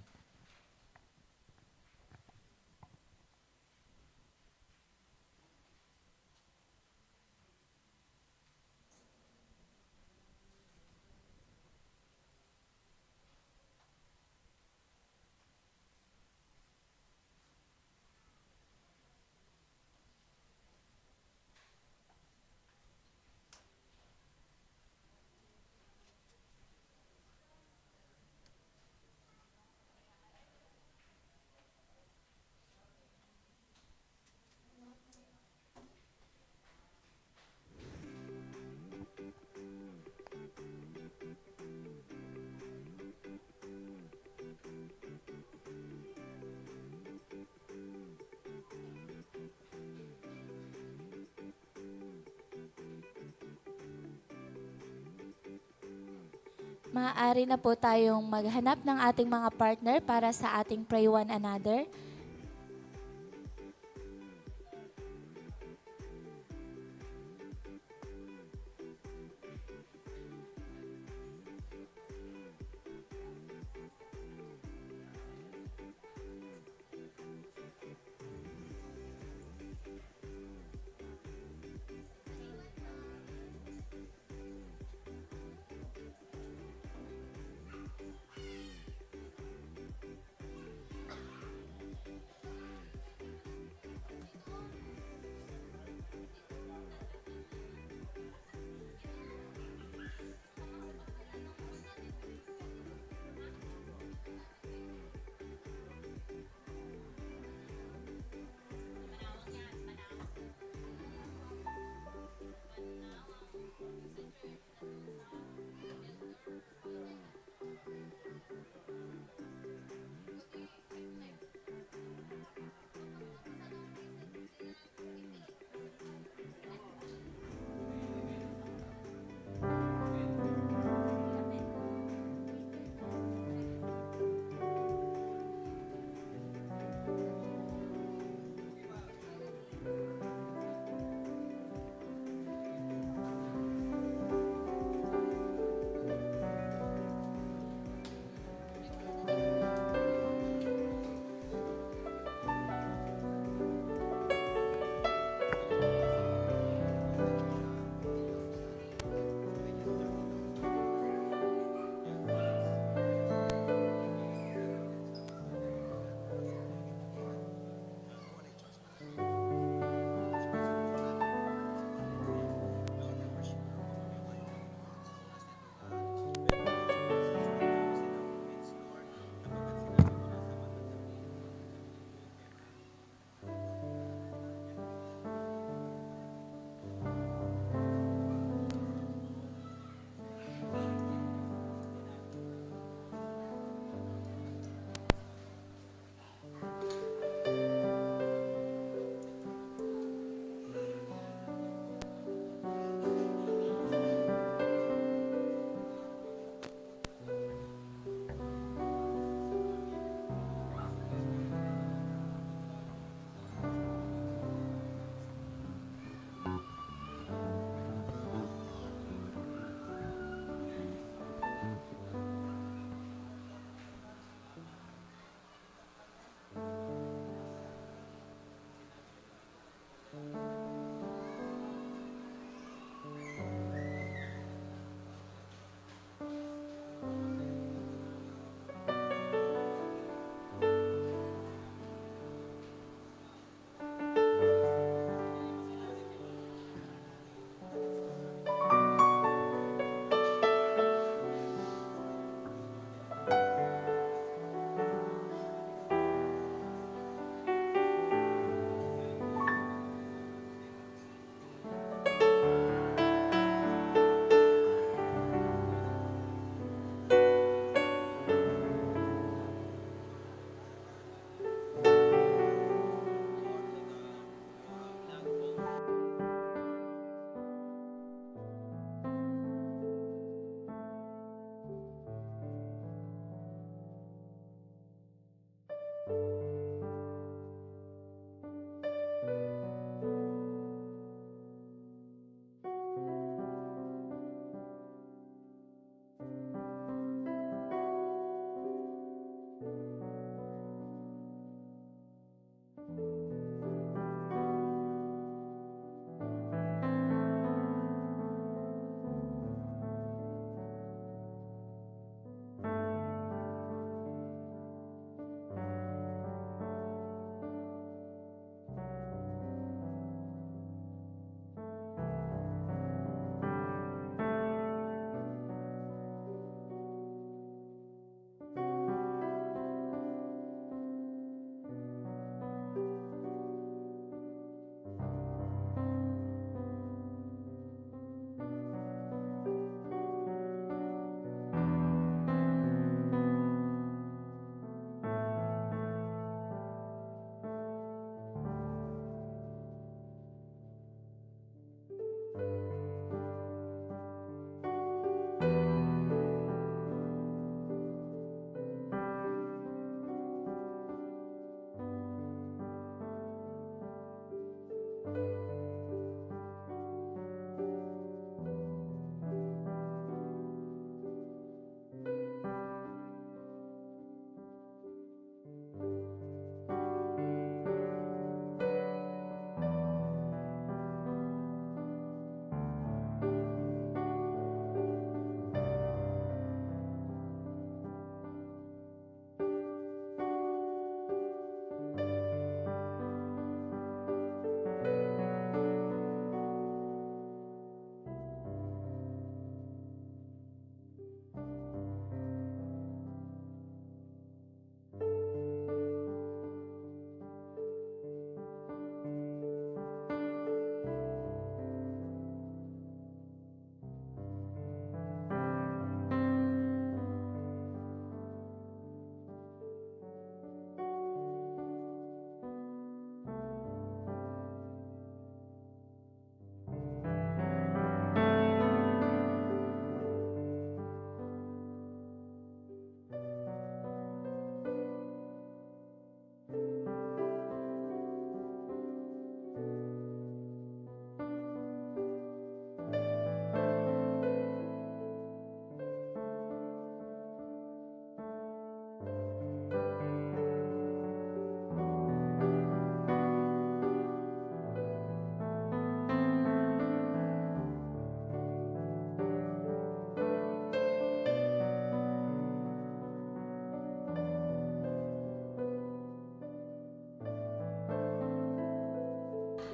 Maaari na po tayong maghanap ng ating mga partner para sa ating Pray One Another.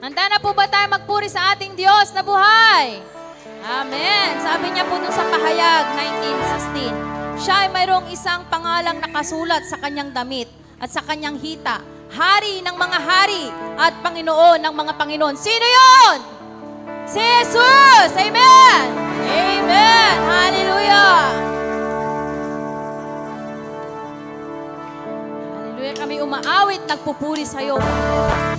Handa na po ba tayo magpuri sa ating Diyos na buhay? Amen. Sabi niya po dun sa Pahayag 19:16, siya ay mayroong isang pangalang nakasulat sa kanyang damit at sa kanyang hita, Hari ng mga hari at Panginoon ng mga Panginoon. Sino yon? Si Jesus! Amen! Amen! Hallelujah! Hallelujah! Kami umaawit, nagpupuri sa iyo. Lord.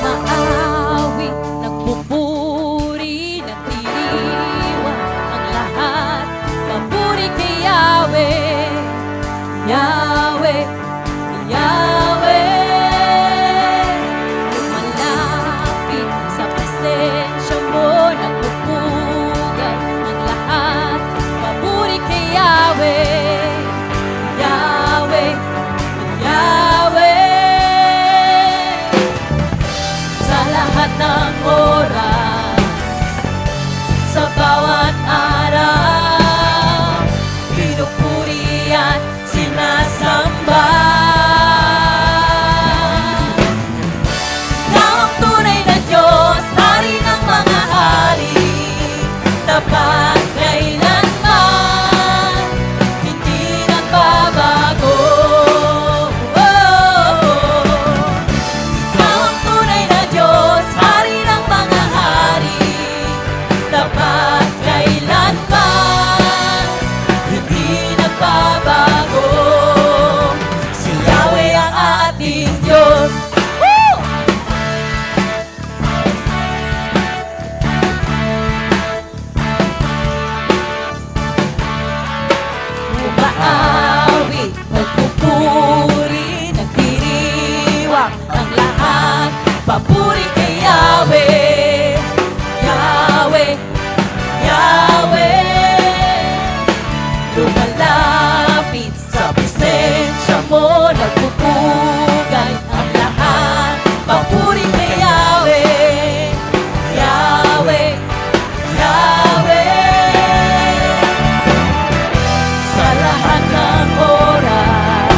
Umaawit, nagpupuri, nagdiriwang ang lahat. Papuri kay Yahweh, Yahweh, Yahweh. Malapit sa presensya mo, nagpupugay ang lahat. Papuri kay Yahweh, Yahweh, Yahweh. Sa lahat ng oras, sa bawat araw, pinupuri at sinasamba. Ikaw ang tunay na Diyos, Hari ng mga hari, tapat kailanman, hindi nagbabago. Ikaw ang tunay na Diyos, Hari ng mga hari, tapat kailanman, hindi nagbabago. Si Yahweh ang ating Diyos. Woo! Umaawit, nagpupuri, nagdiriwang ang lahat. Papuri kay Yahweh, Yahweh, Yahweh. Lumalapit sa presensya mo, nagpupugay ang lahat. Papuri kay Yahweh, Yahweh, Yahweh. Sa lahat ng oras,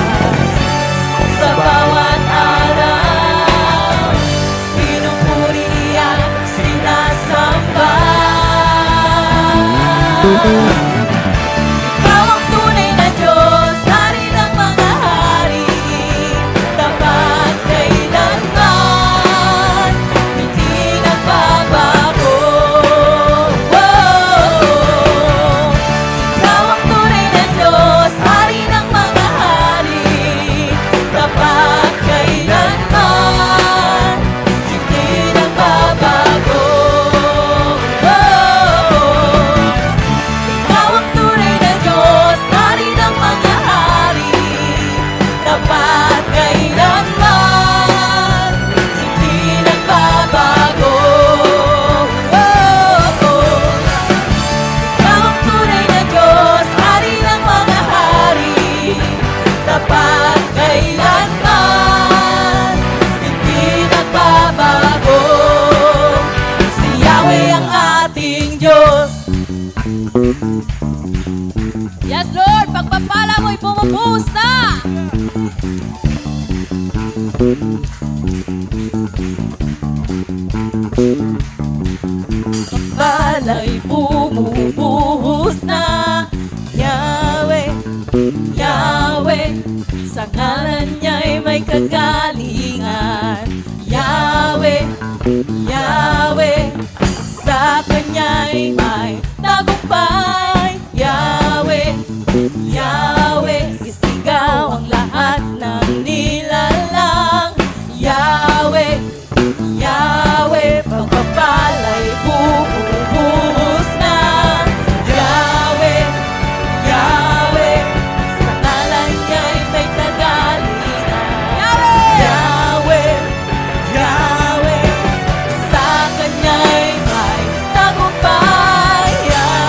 sa bawat araw, pinupuri at sinasamba. Ikaw ang tunay na Diyos, Hari ng mga hari, tapat kailanman, hindi nagbabago. Ikaw ang tunay na Diyos, Hari ng mga hari, tapat kailanman, hindi nagbabago. Ikaw ang tunay na Diyos, Hari ng mga hari, tapat kailanman, hindi nagbabago. Ikaw ang tunay na Diyos, Hari ng mga hari, tapat kailanman, hindi nagbabago. Si Yahweh ang ating Diyos. Yes, Lord, pagpapala mo'y bumubuhos na. Pagpala'y bumubuhos na. Yahweh, Yahweh, sa ngalan niya'y may kagalingan. Yahweh, Yahweh, sa kanya'y may tagumpay. Yahweh, Yahweh, sisigaw ang lahat ng nilalang. Yahweh, Yahweh, pagpapala'y bumubuhos na. Yahweh, Yahweh, sa ngalan niya'y may kagalingan. Yahweh, Yahweh, sa kanya'y may tagumpay. Yahweh,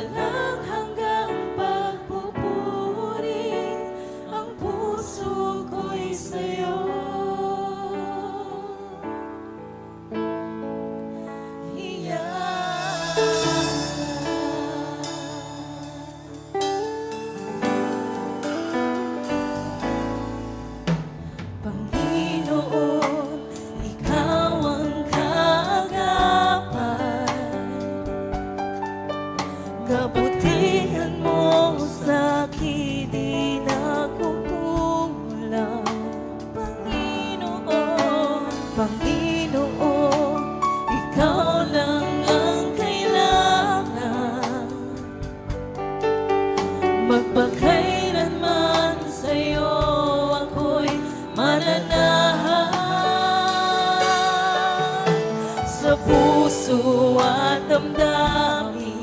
walang hanggang pagpupuri, ang puso ko'y sa'yo. Panginoon, Ikaw ang kaagapan, kabutihan mo sa'kin di nagkukulang. Panginoon, Panginoon, Ikaw lang ang kailangan, magpakailanman sa'yo ako'y mananahan. Sa puso at damdamin,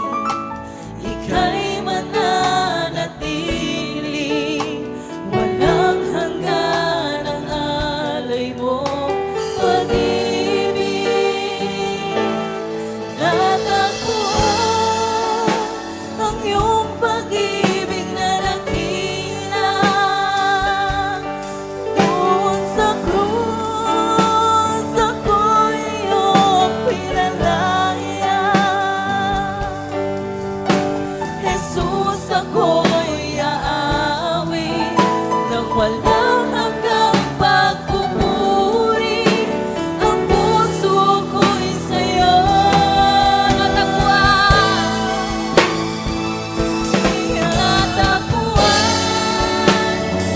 ika'y mananatili, walang hanggan ang alay mo pag-ibig. Natagpuan ang iyong pag-ibig na dakila, doon sa krus ako'y iyong pinalaya. Jesus, ako'y aawit nang walang hanggang pagpupuri, ang puso ko'y sa'yo natagpuan.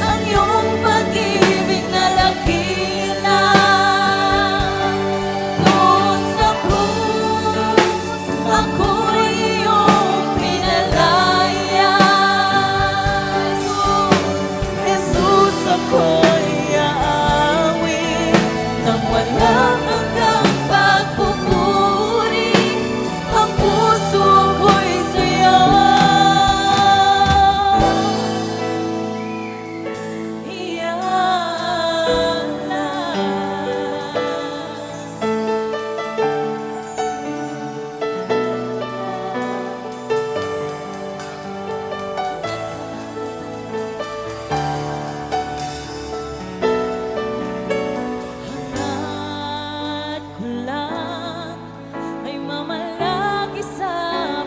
Ang iyong pag-ibig na dakila, doon sa krus ako'y iyong pinalaya. Jesus, ako'y aawit nang walang hanggang pagpupuri, ang puso ko'y sa'yo. Hangad ko lang ay mamalagi sa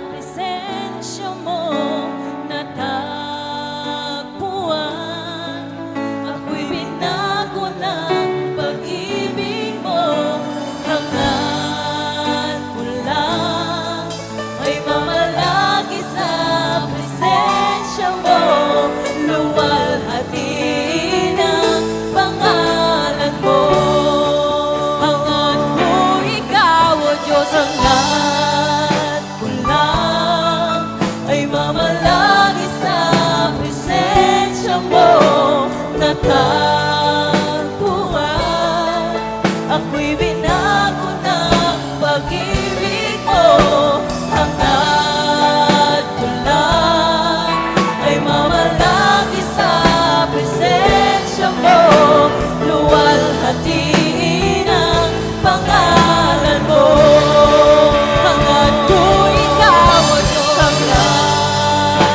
presensya mo, natagpuan ako'y binago ng pag-ibig mo. Hangad ko lang ay mamalagi sa presensya mo, luwalhati ng pangalan mo. Hangad ko ikaw, O Diyos, hangad ko lang ay mamalagi sa presensya mo, natagpuan ako'y binago ng pag-ibig mo. Hangad ko lang ay mamalagi sa presensya mo, luwalhati ng pangalan mo. Hangad ko ikaw, O Diyos, hangad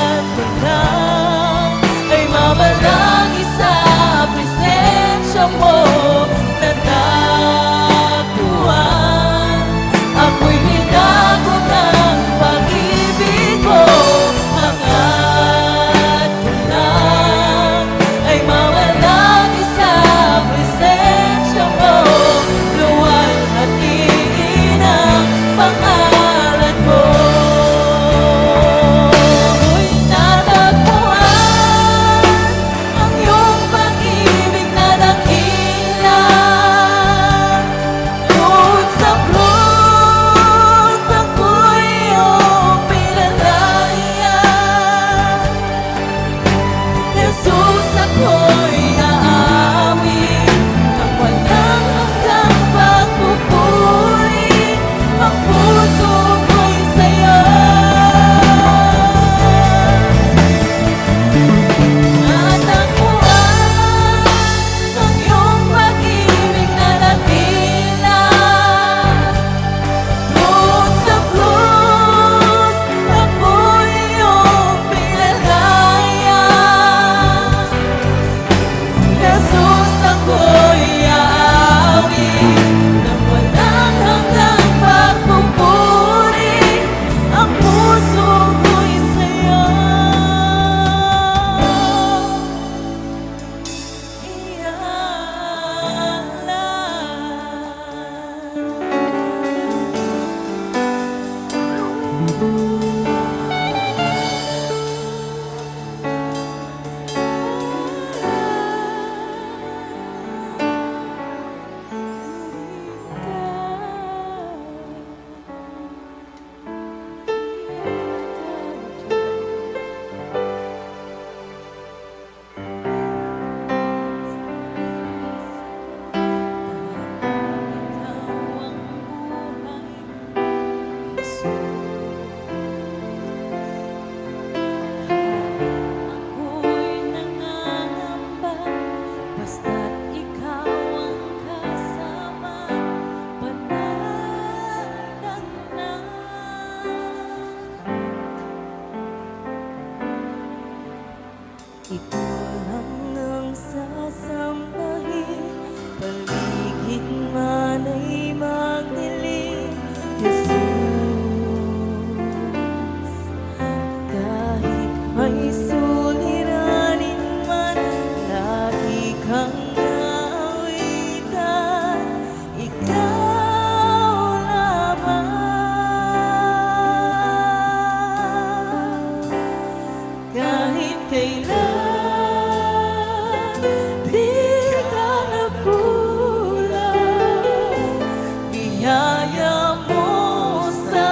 Ikaw lang ang sasambahin, paligid man ay magdilim, Jesus. Kahit may suliranin man, lagi kang naawitan, ikaw lamang. Kahit kailan, di ka nagkulang. Biyaya mo sa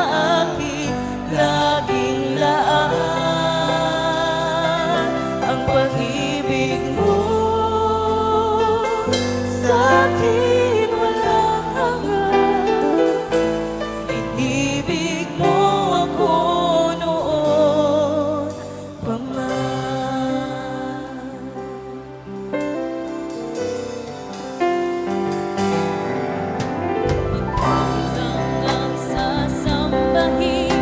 akin, laging laan. Ang pag-ibig mo sa akin walang hanggan. Inibig mo ako noon pa man. Ikaw lang ang sasambahin,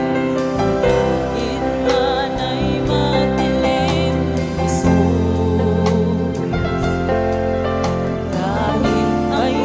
paligid man ay magdilim, Jesus. Kahit ay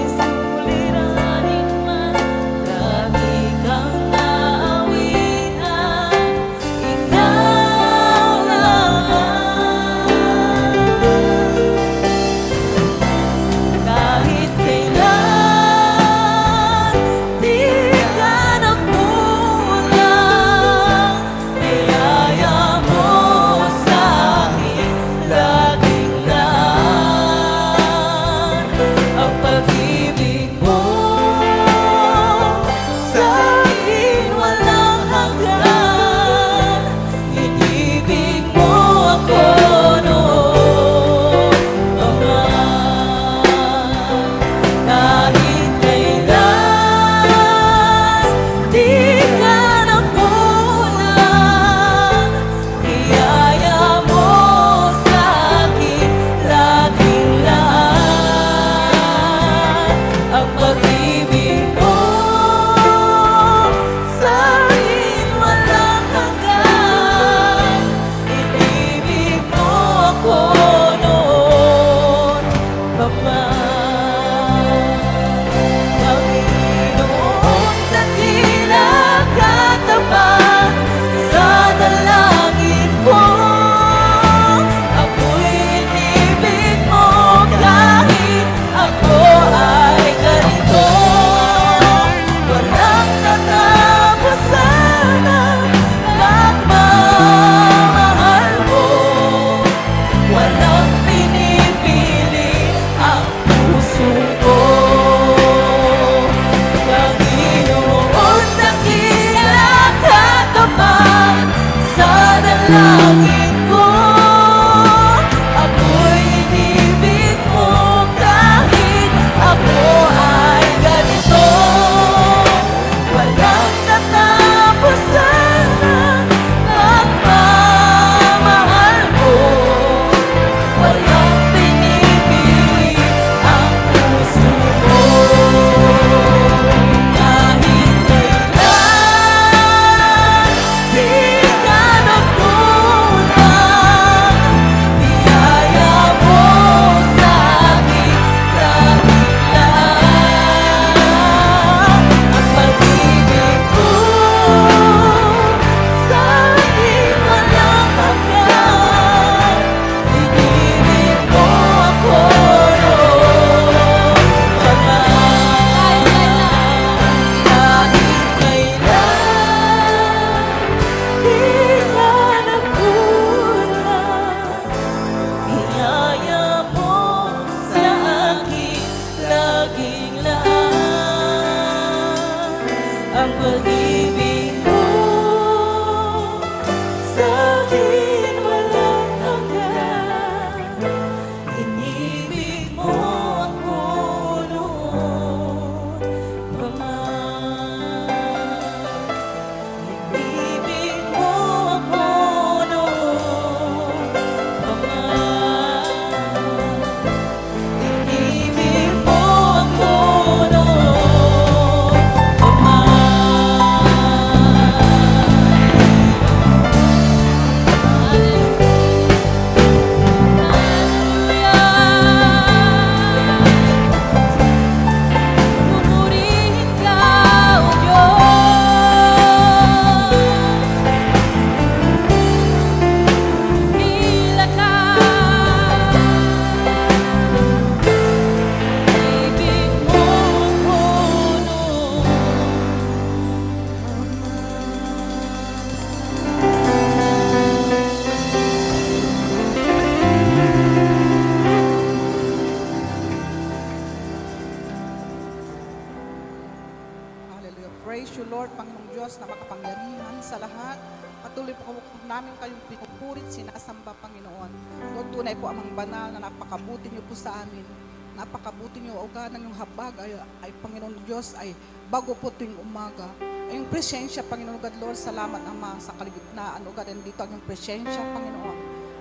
namin kayong pinupurit, sinasamba, Panginoon. Lord, tunay po amang banal na napakabuti niyo po sa amin. Napakabuti niyo, O God, ng iyong habag ay Panginoon Diyos, ay bago po tuwing umaga. Ay yung presensya, Panginoon God, Lord, salamat Ama sa kaligitnaan, O God, and dito ang iyong presensya, Panginoon.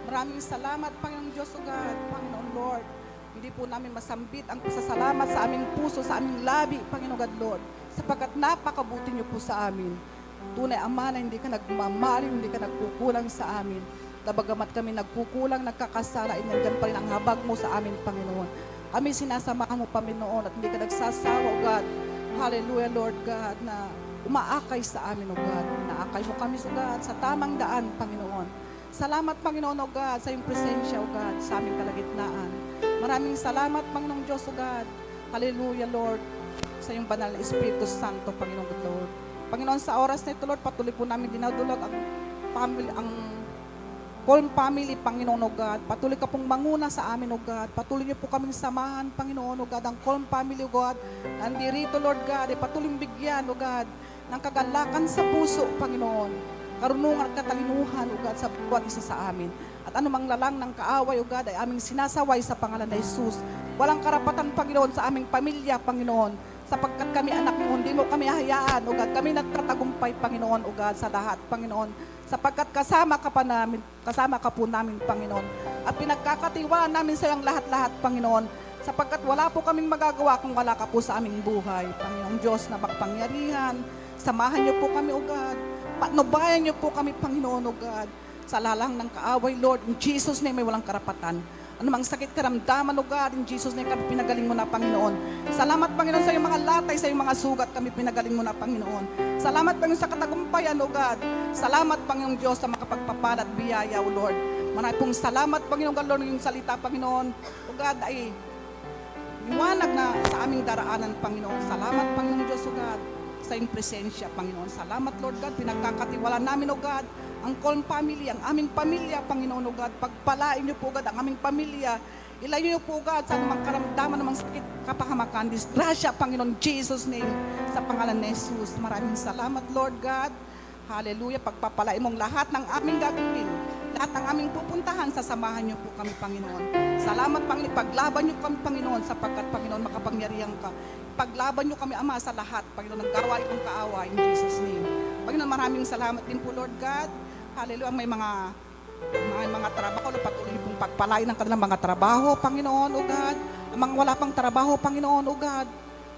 Maraming salamat, Panginoon Diyos, O God, Panginoon Lord. Hindi po namin masambit ang pasasalamat sa aming puso, sa aming labi, Panginoon God, Lord, sapagkat napakabuti niyo po sa amin. Tunay, Ama, na hindi ka nagmamali, hindi ka nagkukulang sa amin. Bagamat kami nagkukulang, nagkakasala, inandyan pa rin ang habag mo sa amin, Panginoon. Kami sinasamahan mo, Panginoon, at hindi ka nagsasawa, O God. Hallelujah, Lord God, na umaakay sa amin, O God. Inaakay mo kami, O God, sa tamang daan, Panginoon. Salamat, Panginoon, O God, sa iyong presensya, O God, sa aming kalagitnaan. Maraming salamat, Panginoong Diyos, O God. Hallelujah, Lord, sa iyong banal na Espiritu Santo, Panginoong Lord. Panginoon, sa oras na ito, Lord, patuloy po namin dinadulog ang family, ang Colm family, Panginoon, O God. Patuloy ka pong manguna sa amin, O God. Patuloy niyo po kaming samahan, Panginoon, O God. Ang Colm family, O God, nandirito, Lord God, ay patuloy bigyan, O God, ng kagalakan sa puso, Panginoon. Karunungan at katalinuhan, O God, sa bawat isa sa amin. At anumang lalang ng kaaway, O God, ay aming sinasaway sa pangalan ni Jesus. Walang karapatan, Panginoon, sa aming pamilya, Panginoon. Sapagkat kami anak mo, hindi mo kami hahayaan, O God. Kami nagtatagumpay, Panginoon, O God, sa lahat, Panginoon. Sapagkat kasama ka po namin, Panginoon. At pinagkakatiwaan namin sa iyong lahat-lahat, Panginoon. Sapagkat wala po kaming magagawa kung wala ka po sa aming buhay. Panginoong Diyos na makapangyarihan, samahan niyo po kami, O God. Patnubayan niyo po kami, Panginoon, O God. Sa lalang ng kaaway, Lord, in Jesus' name may walang karapatan. Anumang sakit karamdaman, O God, in Jesus' name kami pinagaling mo na, Panginoon. Salamat, Panginoon, sa iyong mga latay, sa iyong mga sugat, kami pinagaling mo na, Panginoon. Salamat, Panginoon, sa katagumpayan, O God. Salamat, Panginoong Diyos, sa makapagpapala at biyaya, O Lord. Maraming pong salamat, Panginoon God, Lord, yung salita, Panginoon. O God, ay liwanag na sa aming daraanan, Panginoon. Salamat, Panginoong Diyos, O God, sa iyong presensya, Panginoon. Salamat, Lord God, pinagkakatiwala namin, O God, ang Colm family, ang aming pamilya, Panginoon, O God. Pagpalain niyo po, God, ang aming pamilya. Ilayo niyo po, God, sa anumang karamdaman, anumang sakit, kapahamakan, disgrasya, Panginoon, Jesus' name, sa pangalan ni Jesus. Maraming salamat, Lord God. Hallelujah. Pagpapalain mong lahat ng aming gagawin, lahat ng aming pupuntahan, sasamahan niyo po kami, Panginoon. Salamat, Panginoon. Paglaban niyo kami, Panginoon, sapagkat, Panginoon, makapangyarihan ka. Paglaban niyo kami, Ama, sa lahat, Panginoon, ng kaaway kong kaaway, in Jesus' name. Panginoon, maraming salamat din po, Lord God. Hallelujah. May mga trabaho, patuloy niyo pong pagpalain ng kanilang mga trabaho, Panginoon, O God. Ang mga wala pang trabaho, Panginoon, O God.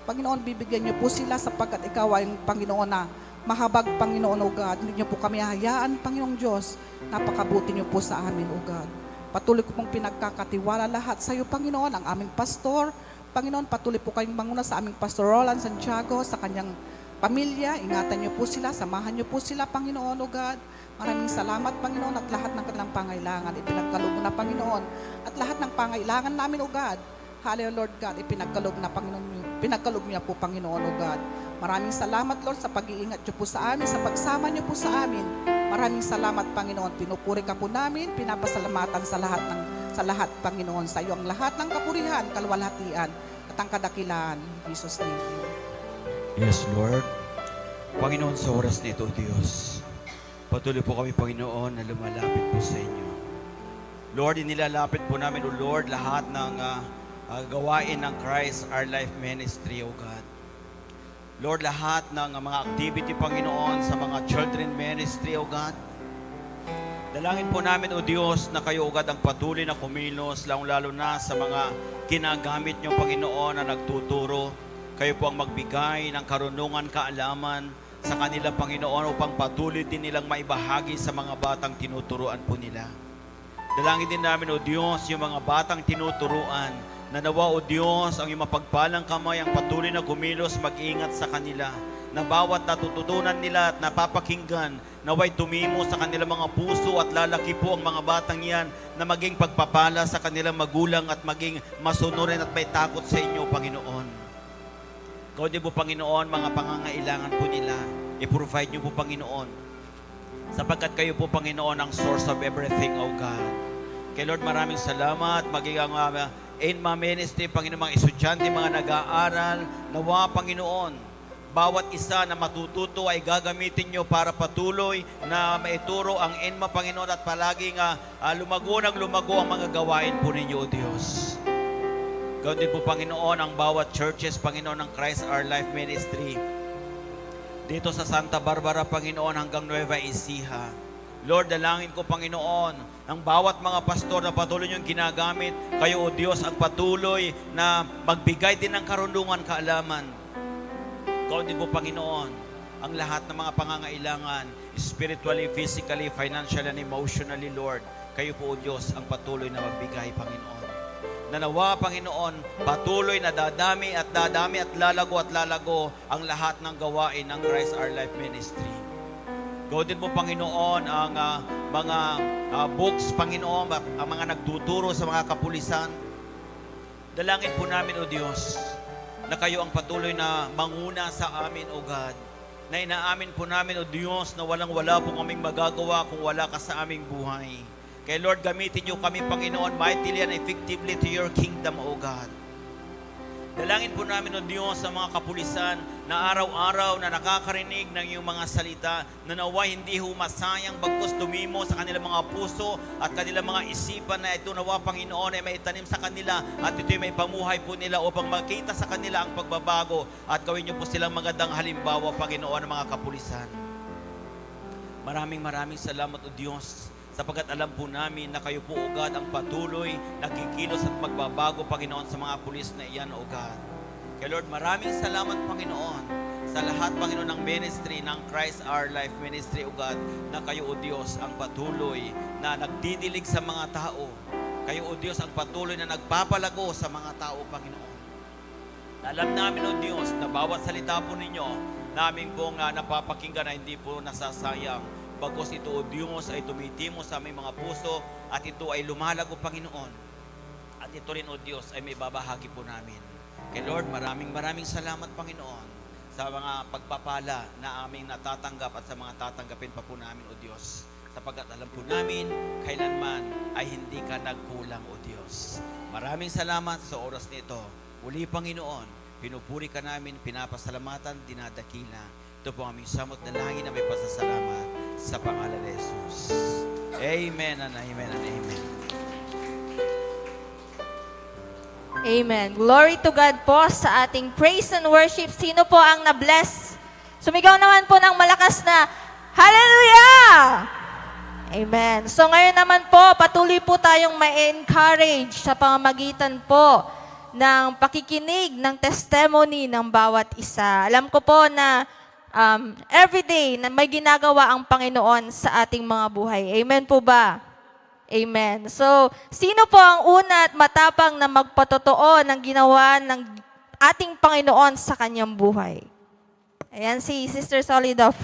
Panginoon, bibigyan niyo po sila sapagkat ikaw ay ang Panginoon na mahabag, Panginoon, O God. Hindi niyo po kami hahayaan, Panginoong Diyos. Napakabuti niyo po sa amin, O God. Patuloy ko pong pinagkakatiwala lahat sa iyo, Panginoon, ang aming pastor. Panginoon, patuloy po kayong manguna sa aming Pastor Roland Santiago, sa kanyang pamilya. Ingatan niyo po sila, samahan niyo po sila, Panginoon, O God. Maraming salamat, Panginoon, at lahat ng kanilang pangailangan, ipinagkaloob mo na, Panginoon. At lahat ng pangailangan namin, O God, hallelujah, Lord God, ipinagkaloob na, Panginoon, pinagkaloob niya po, Panginoon, O God. Maraming salamat, Lord, sa pag-iingat niyo po sa amin, sa pagsama niyo po sa amin. Maraming salamat, Panginoon. Pinupuri ka po namin, pinapasalamatan sa lahat, Panginoon. Sa iyo ang lahat ng kapurihan, kalwalhatian, at ang kadakilaan. In Jesus' name. Yes, Lord. Panginoon, sa oras nito, Diyos, patuloy po kami, Panginoon, na lumalapit po sa inyo. Lord, inilalapit po namin, O Lord, lahat ng gawain ng Christ Our Life Ministry, O God. Lord, lahat ng mga activity, Panginoon, sa mga children ministry, O God. Dalangin po namin, O Diyos, na kayo, O God, ang patuloy na kumilos, lalong-lalo na sa mga ginagamit niyo, Panginoon, na nagtuturo. Kayo po ang magbigay ng karunungan, kaalaman sa kanila, Panginoon, upang patuloy din nilang maibahagi sa mga batang tinuturuan po nila. Dalangin din namin, O Diyos, yung mga batang tinuturuan, na nawa, O Diyos, ang iyong mapagpalang kamay, ang patuloy na kumilos, mag-ingat sa kanila, na bawat natututunan nila at napapakinggan, naway tumimo sa kanilang mga puso at lalaki po ang mga batang yan na maging pagpapala sa kanilang magulang at maging masunurin at may takot sa inyo, Panginoon. Ikaw din po, Panginoon, mga pangangailangan po nila, i-provide niyo po, Panginoon, sapagkat kayo po, Panginoon, ang source of everything, O God. Kay Lord, maraming salamat, maging ang in my ministry, Panginoon, mga estudyante, mga nag-aaral, nawa, Panginoon, bawat isa na matututo ay gagamitin nyo para patuloy na maituro ang ENMA, Panginoon, at palaging lumago ng lumago ang mga gawain po ninyo, O Diyos. Gawin din po, Panginoon, ang bawat churches, Panginoon, ng Christ Our Life Ministry. Dito sa Santa Barbara, Panginoon, hanggang Nueva Ecija. Lord, dalangin ko, Panginoon, ang bawat mga pastor na patuloy niyong ginagamit, kayo, O Diyos, ang patuloy na magbigay din ng karunungan, kaalaman. Gawin din po, Panginoon, ang lahat ng mga pangangailangan, spiritually, physically, financially, and emotionally, Lord. Kayo po, O Diyos, ang patuloy na magbigay, Panginoon. Nanawa, Panginoon, patuloy na dadami at lalago ang lahat ng gawain ng Christ Our Life Ministry. Gawin din po, Panginoon, ang mga books, Panginoon, ang mga nagtuturo sa mga kapulisan. Dalangin po namin, O Diyos, na kayo ang patuloy na manguna sa amin, O God. Na inaamin po namin, O Diyos, na walang-wala po kaming magagawa kung wala ka sa aming buhay. Kaya Lord, gamitin niyo kami, Panginoon, mightily and effectively to your kingdom, O God. Dalangin po namin, O Diyos, sa mga kapulisan na araw-araw na nakakarinig ng iyong mga salita, na naway hindi humasayang bagkus dumimo sa kanilang mga puso at kanilang mga isipan, na ito nawa, Panginoon, ay maitanim sa kanila at ito'y may pamuhay po nila upang makita sa kanila ang pagbabago at gawin niyo po silang magandang halimbawa, Panginoon, ng mga kapulisan. Maraming salamat, O Diyos, sapagkat alam po namin na kayo po, O God, ang patuloy nagkikilos at magbabago, Panginoon, sa mga pulis na iyan, O God. Kaya Lord, maraming salamat, Panginoon, sa lahat, Panginoon, ng ministry ng Christ Our Life Ministry, O God, na kayo, O Diyos, ang patuloy na nagdidilig sa mga tao. Kayo, O Diyos, ang patuloy na nagpapalago sa mga tao, Panginoon. Alam namin, O Diyos, na bawat salita po ninyo, namin pong napapakinggan na hindi po nasasayang. Bagos ito, O Diyos, ay tumitimo sa aming mga puso at ito ay lumalago, Panginoon. At ito rin, O Diyos, ay may babahagi po namin. Kay Lord, maraming salamat, Panginoon, sa mga pagpapala na aming natatanggap at sa mga tatanggapin pa po namin, O Diyos. Sapagkat alam po namin, kailanman ay hindi ka nagkulang, O Diyos. Maraming salamat sa oras nito. Uli, Panginoon, pinupuri ka namin, pinapasalamatan, dinadakila. Ito po aming samot na langin na may pasasalamat sa pangalan ni Jesus. Amen and amen and amen. Amen. Glory to God po sa ating praise and worship. Sino po ang na-bless? Sumigaw naman po ng malakas na Hallelujah! Amen. So ngayon naman po, patuloy po tayong ma-encourage sa pamamagitan po ng pakikinig ng testimony ng bawat isa. Alam ko po na everyday na may ginagawa ang Panginoon sa ating mga buhay. Amen po ba? Amen. So, sino po ang una at matapang na magpatotoo ng ginawa ng ating Panginoon sa kanyang buhay? Ayan si Sister Solidoff.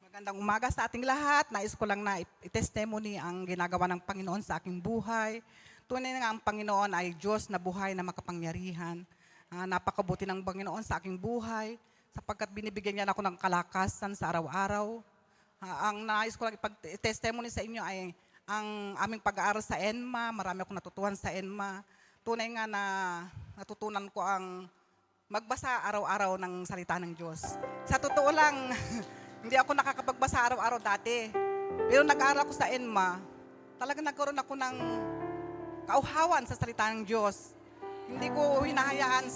Magandang umaga sa ating lahat. Nais ko lang na i-testimony ang ginagawa ng Panginoon sa aking buhay. Tunay na nga ang Panginoon ay Diyos na buhay na makapangyarihan. Napakabuti ng Panginoon sa aking buhay, sapagkat binibigyan niya ako ng kalakasan sa araw-araw. Ang nais ko lang ipag-testimony sa inyo ay ang aming pag-aaral sa ENMA. Marami akong natutuhan sa ENMA. Tunay nga na natutunan ko ang magbasa araw-araw ng salita ng Diyos. Sa totoo lang, hindi ako nakakapagbasa araw-araw dati. Pero nag-aaral ako sa ENMA, talagang nagkaroon ako ng kauhawan sa salita ng Diyos. Hindi ko hinahayaan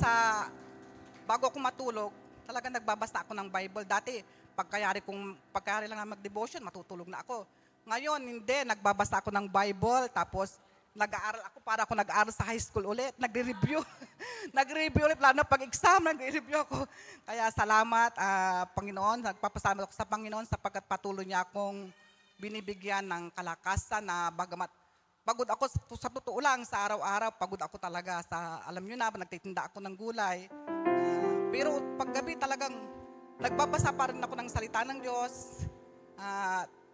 bago ako matulog, talagang nagbabasa ako ng Bible. Dati, pagkayari lang na mag-devotion, matutulog na ako. Ngayon, hindi. Nagbabasa ako ng Bible, tapos nag-aaral ako para ako nag-aaral sa high school ulit. Nagre-review. Nagre-review ulit, lalo na pag-exam, nagre-review ako. Kaya salamat, Panginoon. Nagpapasalamat ako sa Panginoon sapagkat patuloy niya akong binibigyan ng kalakasan na bagamat pagod ako sa totoo lang, sa araw-araw, pagod ako talaga. Alam niyo na, nagtitinda ako ng gulay. Pero paggabi talagang nagbabasa pa rin ako ng salita ng Diyos.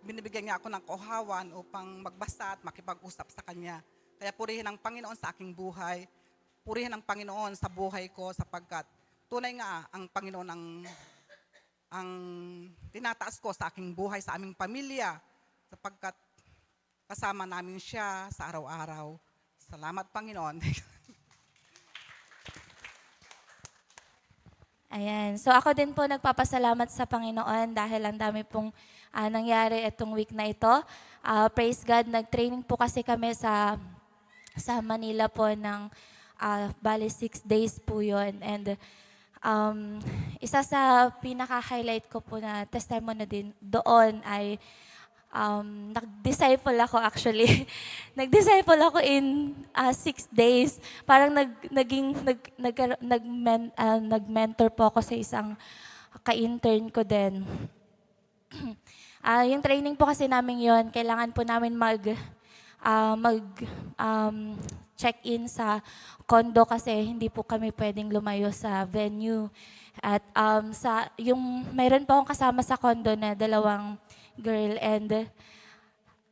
Binibigyan niya ako ng kauhawan upang magbasa at makipag-usap sa Kanya. Kaya purihin ang Panginoon sa aking buhay. Purihin ang Panginoon sa buhay ko sapagkat tunay nga ang Panginoon ang tinataas ko sa aking buhay, sa aming pamilya. Sapagkat kasama namin siya sa araw-araw. Salamat, Panginoon. Ayan. So ako din po nagpapasalamat sa Panginoon dahil ang dami pong nangyari itong week na ito. Praise God, nag-training po kasi kami sa Manila po ng bali 6 days po yun. And isa sa pinaka-highlight ko po na testimony din doon ay nag-disciple ako actually. Nag-disciple ako in 6 days. Parang nag-mentor po ako sa isang ka-intern ko din. Yung training po kasi namin yon, kailangan po namin check-in sa condo kasi hindi po kami pwedeng lumayo sa venue. At mayroon po akong kasama sa condo na 2 girl, and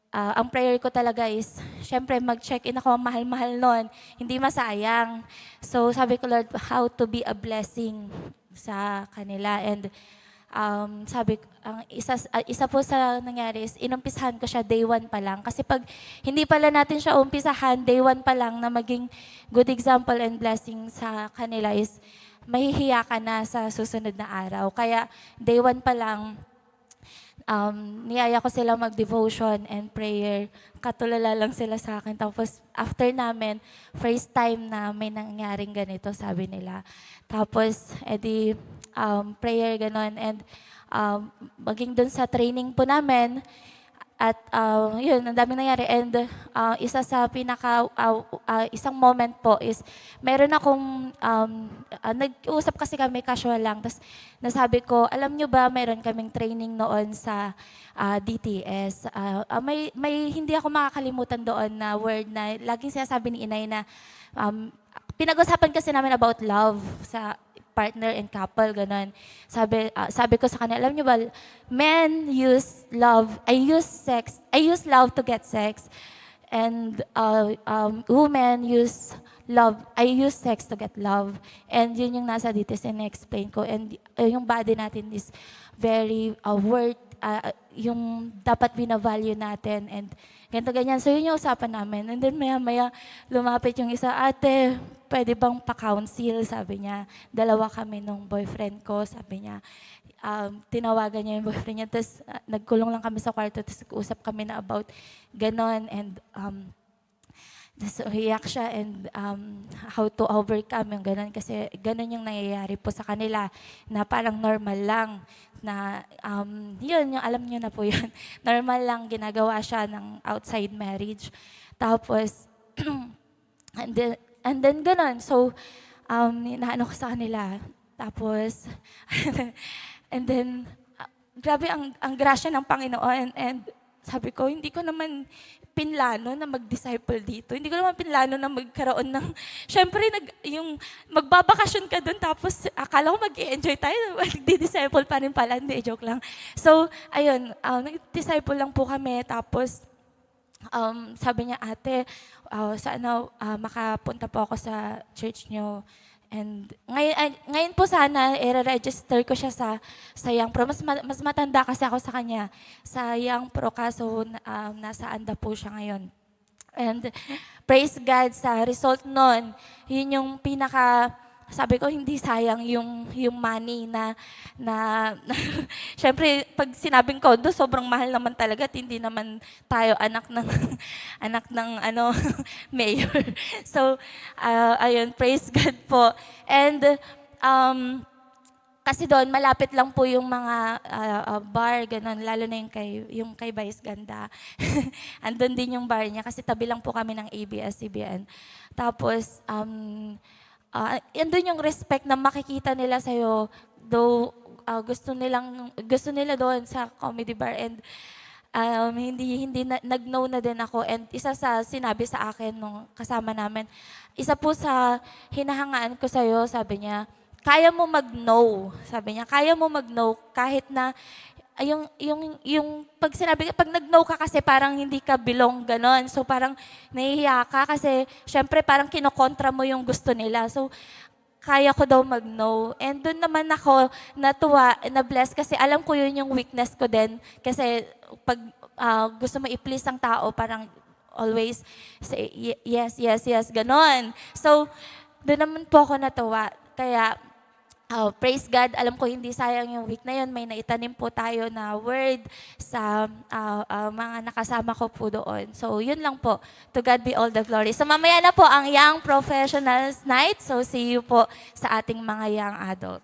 ang prayer ko talaga is, syempre mag-check-in ako, mahal-mahal nun, hindi masayang. So sabi ko, Lord, how to be a blessing sa kanila. And isa po sa nangyari is, inumpisahan ko siya day 1 pa lang. Kasi pag hindi pala natin siya umpisahan, day 1 pa lang na maging good example and blessing sa kanila is, mahihiya ka na sa susunod na araw. Kaya day 1 pa lang, niyaya ko sila mag-devotion and prayer. Katulala lang sila sa akin. Tapos after namin, first time na may nangyaring ganito, sabi nila. Tapos, prayer, ganon. And maging dun sa training po namin, at yun, ang daming nangyari. And isa sa isang moment po is, meron akong, nag-uusap kasi kami, casual lang. Tapos nasabi ko, alam nyo ba, meron kaming training noon sa DTS. May hindi ako makakalimutan doon na word na laging sinasabi ni Inay na, pinag-usapan kasi namin about love sa partner and couple, ganun. Sabi ko sa kanila, alam niyo ba, men use love to get sex, and women use sex to get love. And yun yung nasa dito, in-explain ko. And yung body natin is very yung dapat binavalue natin, and ganito ganyan. So yun yung usapan namin. And then maya-maya lumapit yung isa, ate, pwede bang pa-counsel? Sabi niya. 2 kami nung boyfriend ko, sabi niya. Tinawagan niya yung boyfriend niya, tapos nagkulong lang kami sa kwarto, tapos usap kami na about ganon, and tapos umiyak siya, and how to overcome yung ganon, kasi ganon yung nangyayari po sa kanila, na parang normal lang, na yun, yung alam niyo na po yun, normal lang ginagawa siya ng outside marriage. Tapos, and then ganon, so, inaano ko sa kanila. Tapos, and then, grabe ang grasya ng Panginoon, and sabi ko, hindi ko naman pinlano na mag-disciple dito. Hindi ko naman pinlano na magkaroon ng, syempre, yung magbabakasyon ka doon, tapos akala ko mag-i-enjoy tayo, magdi-disciple pa rin pala, hindi, joke lang. So, ayun, nag-disciple lang po kami, tapos, sabi niya, ate, sana makapunta po ako sa church niyo. And ngayon po sana, i-register ko siya sa Young Pro. Mas matanda kasi ako sa kanya. Sa Young Pro, kaso nasa ANDA po siya ngayon. And praise God sa result nun. Yun yung sabi ko, hindi sayang yung money na syempre, pag sinabing condo, sobrang mahal naman talaga at hindi naman tayo anak ng mayor. So, ayun, praise God po. And, kasi doon, malapit lang po yung mga bar, ganun, lalo na yung kay Vice Ganda. Andun din yung bar niya, kasi tabi lang po kami ng ABS-CBN. Tapos, andun yung respect na makikita nila sa'yo, though gusto nila doon sa comedy bar, and hindi nag-know na din ako. And isa sa sinabi sa akin nung kasama namin, isa po sa hinahangaan ko sa'yo, sabi niya, kaya mo mag-know. Sabi niya, kaya mo mag-know kahit na yung pag sinabi, pag nag-know ka kasi parang hindi ka belong, ganon. So parang nahihiya ka kasi syempre parang kinokontra mo yung gusto nila. So kaya ko daw mag-know. And doon naman ako natuwa, na-bless kasi alam ko yun yung weakness ko din. Kasi pag gusto mo i-please ang tao, parang always say yes, yes, yes, ganon. So doon naman po ako natuwa. Kaya praise God, alam ko hindi sayang yung week na yun. May naitanim po tayo na word sa mga nakasama ko po doon. So, yun lang po. To God be all the glory. So, mamaya na po ang Young Professionals Night. So, see you po sa ating mga young adult.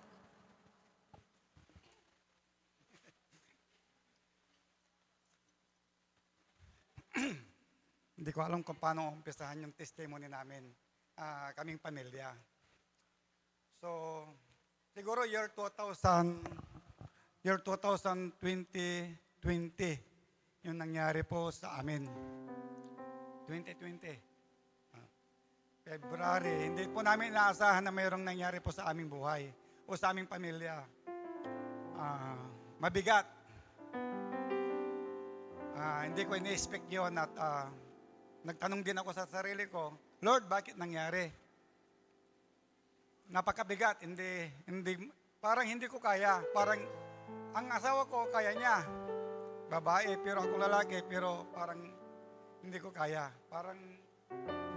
Hindi ko alam kung paano umpisahan yung testimony namin, kaming pamilya. So, siguro year 2020, yung nangyari po sa amin. 2020. February, hindi po namin inaasahan na mayroong nangyari po sa aming buhay o sa aming pamilya. Mabigat. Hindi ko ini-expect yun at nagtanong din ako sa sarili ko, Lord, bakit nangyari? Napakabigat, parang hindi ko kaya. Parang ang asawa ko kaya niya. Babae, pero ako lalaki, pero parang hindi ko kaya. Parang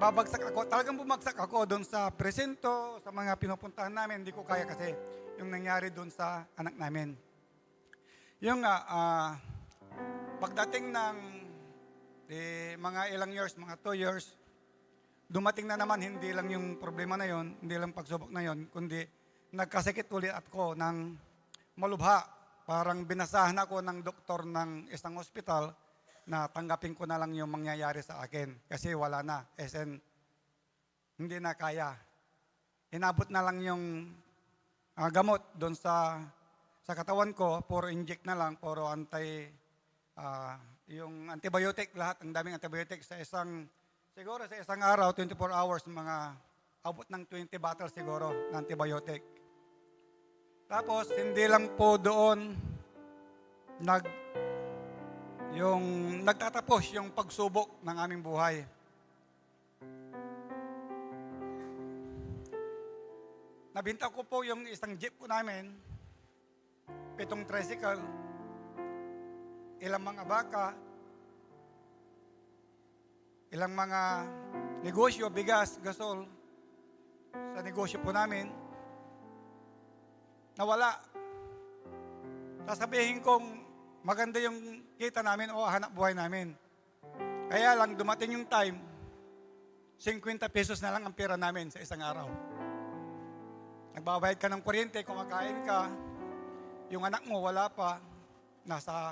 babagsak ako. Talagang bumagsak ako doon sa presento, sa mga pinupuntahan namin. Hindi ko kaya kasi yung nangyari doon sa anak namin. Yung pagdating ng mga ilang years, mga 2 years, dumating na naman hindi lang yung problema na yon, hindi lang pagsubok na yon, kundi nagkasakit ulit ako ng malubha. Parang binasahan ako ng doktor ng isang ospital na tanggapin ko na lang yung mangyayari sa akin kasi wala na, hindi na kaya. Inabot na lang yung gamot doon sa katawan ko, puro inject na lang, puro yung antibiotic, lahat, ang daming antibiotic siguro sa isang araw, 24 hours, mga abot ng 20 bottles siguro ng antibiotic. Tapos, hindi lang po doon nagtatapos yung pagsubok ng aming buhay. Nabinta ko po yung isang jeep ko namin, 7 tricycle, ilang mga baka, ilang mga negosyo, bigas, gasol, sa negosyo po namin, nawala. Sasabihin kong maganda yung kita namin o hanap buhay namin. Kaya lang dumating yung time, 50 pesos na lang ang pera namin sa isang araw. Nagbabayad ka ng kuryente, kumakain ka, yung anak mo wala pa, nasa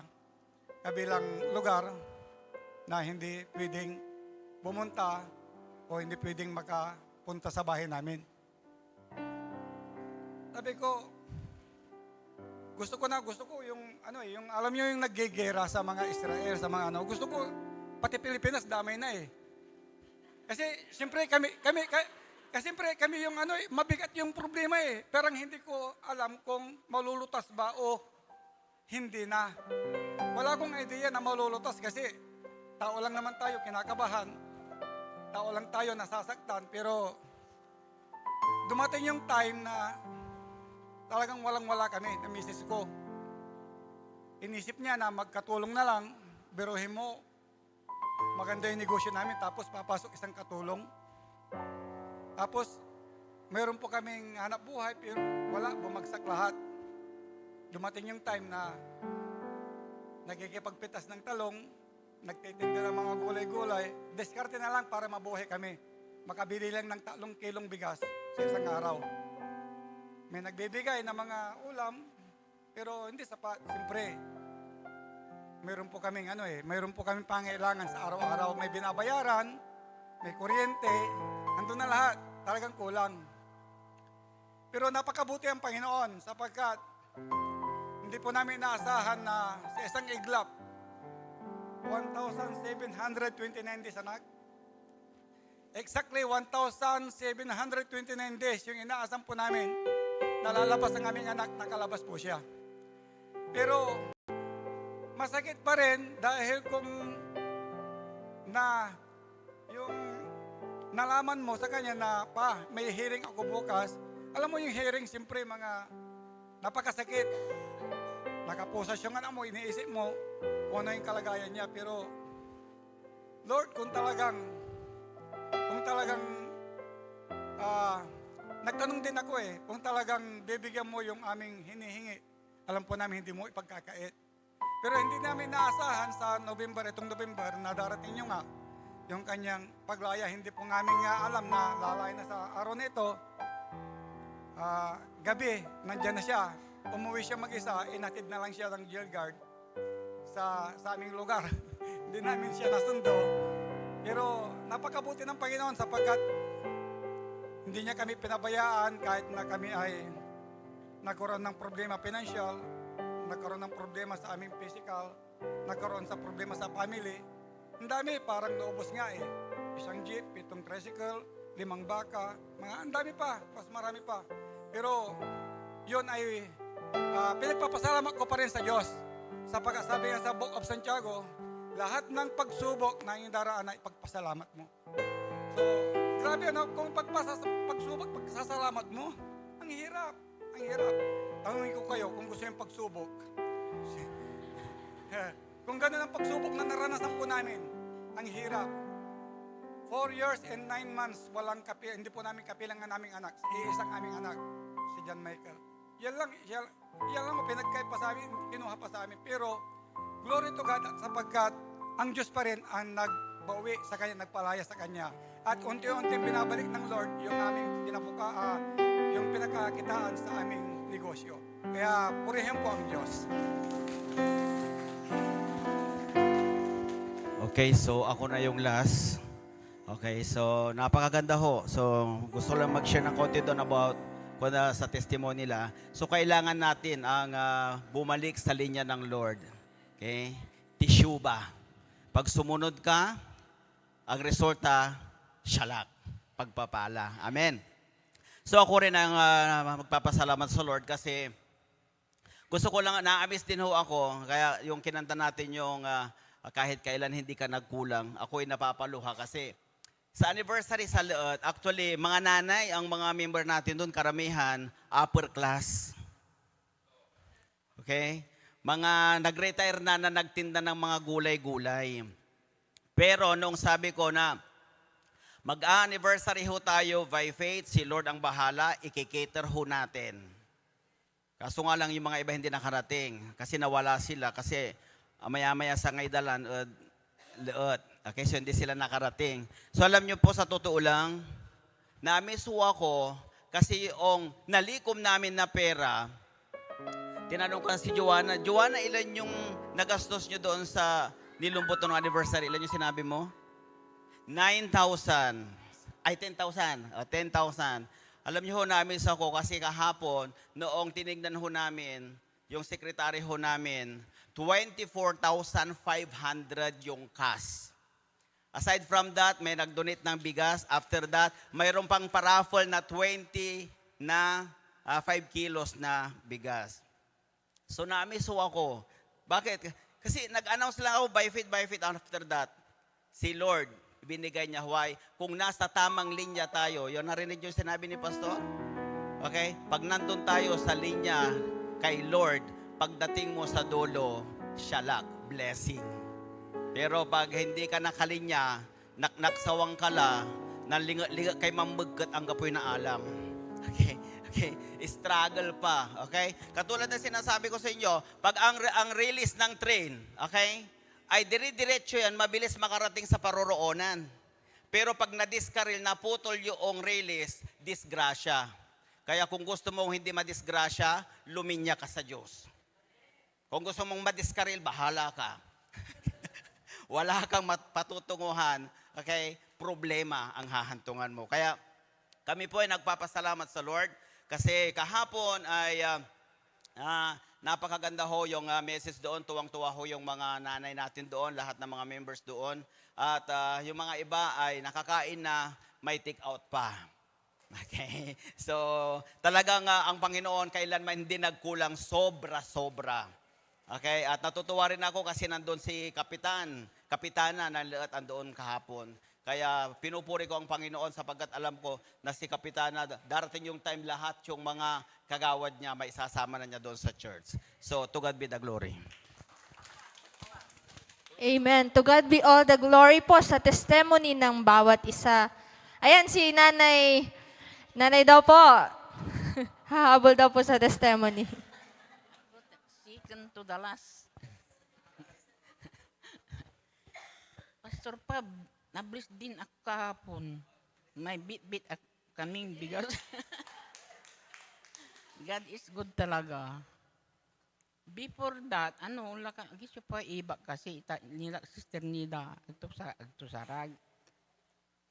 kabilang lugar na hindi pwedeng pumunta o hindi pwedeng makapunta sa bahay namin. Sabi ko, gusto ko yung yung alam niyo yung naggegera sa mga Israel, sa mga gusto ko pati Pilipinas damay na eh. Kasi siyempre kami yung mabigat yung problema eh. Pero hindi ko alam kung malulutas ba o hindi na. Wala akong idea na malulutas kasi tao lang naman tayo, kinakabahan. Tao lang tayo, nasasaktan. Pero dumating yung time na talagang walang-wala kami, na misis ko. Inisip niya na magkatulong na lang, biruhin mo, maganda yung negosyo namin, tapos papasok isang katulong. Tapos, meron po kaming hanap buhay, pero wala, bumagsak lahat. Dumating yung time na nagkikipagpitas ng talong, nagtitinda ng mga gulay-gulay, diskarte na lang para mabuhay kami. Makabili lang ng 3 kilong bigas sa isang araw. May nagbibigay ng mga ulam, pero hindi sapat. Siyempre, mayroon po kaming mayroon po kaming pangailangan sa araw-araw. May binabayaran, may kuryente, andun na lahat. Talagang kulang. Pero napakabuti ang Panginoon sapagkat hindi po namin inaasahan na sa isang iglap, 1,729 days anak. Exactly 1,729 days yung inaasahan po namin na lalabas ang aming anak, nakalabas po siya. Pero masakit pa rin dahil kung yung nalaman mo sa kanya na may hearing ako bukas, alam mo yung hearing, siyempre mga napakasakit. Nakapusas yung anak mo, iniisip mo kung ano yung kalagayan niya. Pero Lord, kung talagang nagtanong din ako kung talagang bibigyan mo yung aming hinihingi. Alam po namin hindi mo ipagkakait. Pero hindi namin naasahan sa itong November, na darating nyo nga yung kanyang paglaya. Hindi po namin nga alam na lalay na sa araw nito. Gabi, nandyan na siya. Umuwi siya mag-isa, inatid na lang siya ng jail guard sa aming lugar. Hindi namin siya nasundo. Pero napakabuti ng Panginoon sapagkat hindi niya kami pinabayaan kahit na kami ay nagkaroon ng problema financial, nagkaroon ng problema sa aming physical, nagkaroon sa problema sa family. Ang dami, parang naubos nga Isang jeep, 7 tricycle, 5 baka, ang dami pa, mas marami pa. Pero yun ay pinagpapasalamat ko pa rin sa Diyos. Sapagkat sabi nga sa Book of Santiago, lahat ng pagsubok na iyong daraan ay pagpasalamat mo. So, grabe kung pagsubok, pagsasalamat mo, ang hirap. Ang hirap. Tanungin ko kayo kung gusto yung pagsubok. Kung gano'n ang pagsubok na naranasan po namin, ang hirap. 4 years and 9 months, hindi po namin kapilang ang aming anak. Iisang aming anak, si John Michael. Yan lang pinagkait pa sa amin, kinuha pa sa amin. Pero, glory to God, sapagkat ang Diyos pa rin ang nagbawi sa Kanya, nagpalaya sa Kanya. At unti-unti pinabalik ng Lord yung aming yung pinagkakitaan sa aming negosyo. Kaya purihin po ang Diyos. Okay, so ako na yung last. Okay, so napakaganda ho. So gusto lang mag-share ng konti doon about sa testimony nila. So kailangan natin ang bumalik sa linya ng Lord. Okay? Tishuba. Pag sumunod ka, ang resulta, shalak. Pagpapala. Amen. So ako rin ang magpapasalamat sa Lord kasi gusto ko lang, na-amiss din ho ako. Kaya yung kinanta natin yung kahit kailan hindi ka nagkulang, ako'y napapaluha kasi sa anniversary sa Leot, actually, mga nanay, ang mga member natin doon, karamihan, upper class. Okay? Mga nag-retire na nagtinda ng mga gulay-gulay. Pero nung sabi ko na, mag-anniversary ho tayo by faith, si Lord ang bahala, ikikater ho natin. Kaso nga lang yung mga iba hindi nakarating kasi nawala sila kasi maya-maya sa ngaydalan, Leot. Okay, so hindi sila nakarating. So alam nyo po, sa totoo lang, na-miss ho ako kasi yung nalikom namin na pera, tinanong ko si Joanna, Joanna, ilan yung nagastos nyo doon sa nilumpot ng anniversary? Ilan yung sinabi mo? 9,000. Ay, 10,000. 10,000. Alam niyo ho, na-miss ako kasi kahapon, noong tinignan ho namin, yung sekretary ho namin, 24,500 yung cash. Aside from that, may nag-donate ng bigas. After that, mayroon pang paraffle na 20 na 5 kilos na bigas. So na-miss ho ako. Bakit? Kasi nag-announce lang ako by faith after that. Si Lord, binigay niya why. Kung nasa tamang linya tayo, yun narinig yung sinabi ni Pastor? Okay? Pag nandun tayo sa linya kay Lord, pagdating mo sa dulo, shalak, blessing. Pero pag hindi ka nakalinya, naksawang ka la, nalinga kay mamagkat ang kapoy na alam. Okay? Okay? Struggle pa. Okay? Katulad na sinasabi ko sa inyo, pag ang release ng train, okay? Ay dire-diretso yan, mabilis makarating sa paroroonan. Pero pag na-discarril, naputol yung release, disgrasya. Kaya kung gusto mong hindi madisgrasya, luminya ka sa Diyos. Kung gusto mong madiscarril, bahala ka. Wala kang patutunguhan, okay? Problema ang hahantungan mo. Kaya kami po ay nagpapasalamat sa Lord kasi kahapon ay napakaganda ho yung message doon. Tuwang-tuwa ho yung mga nanay natin doon, lahat ng mga members doon. At yung mga iba ay nakakain na may take out pa. Okay? So talagang ang Panginoon kailanman hindi nagkulang, sobra-sobra. Okay? At natutuwa rin ako kasi nandun si Kapitana ng Leot andoon kahapon. Kaya pinupuri ko ang Panginoon sapagkat alam ko na si Kapitana, darating yung time lahat yung mga kagawad niya, may isasama na niya doon sa church. So, to God be the glory. Amen. To God be all the glory po sa testimony ng bawat isa. Ayan, si Nanay Nanay daw po. Hahabol daw po sa testimony. Second to the last. Pastor Pab, nablis din ako kahapon. May bit-bit kaming bigas. God is good talaga. Before that, gisyo pa iba kasi nila sister nila ito sa rag.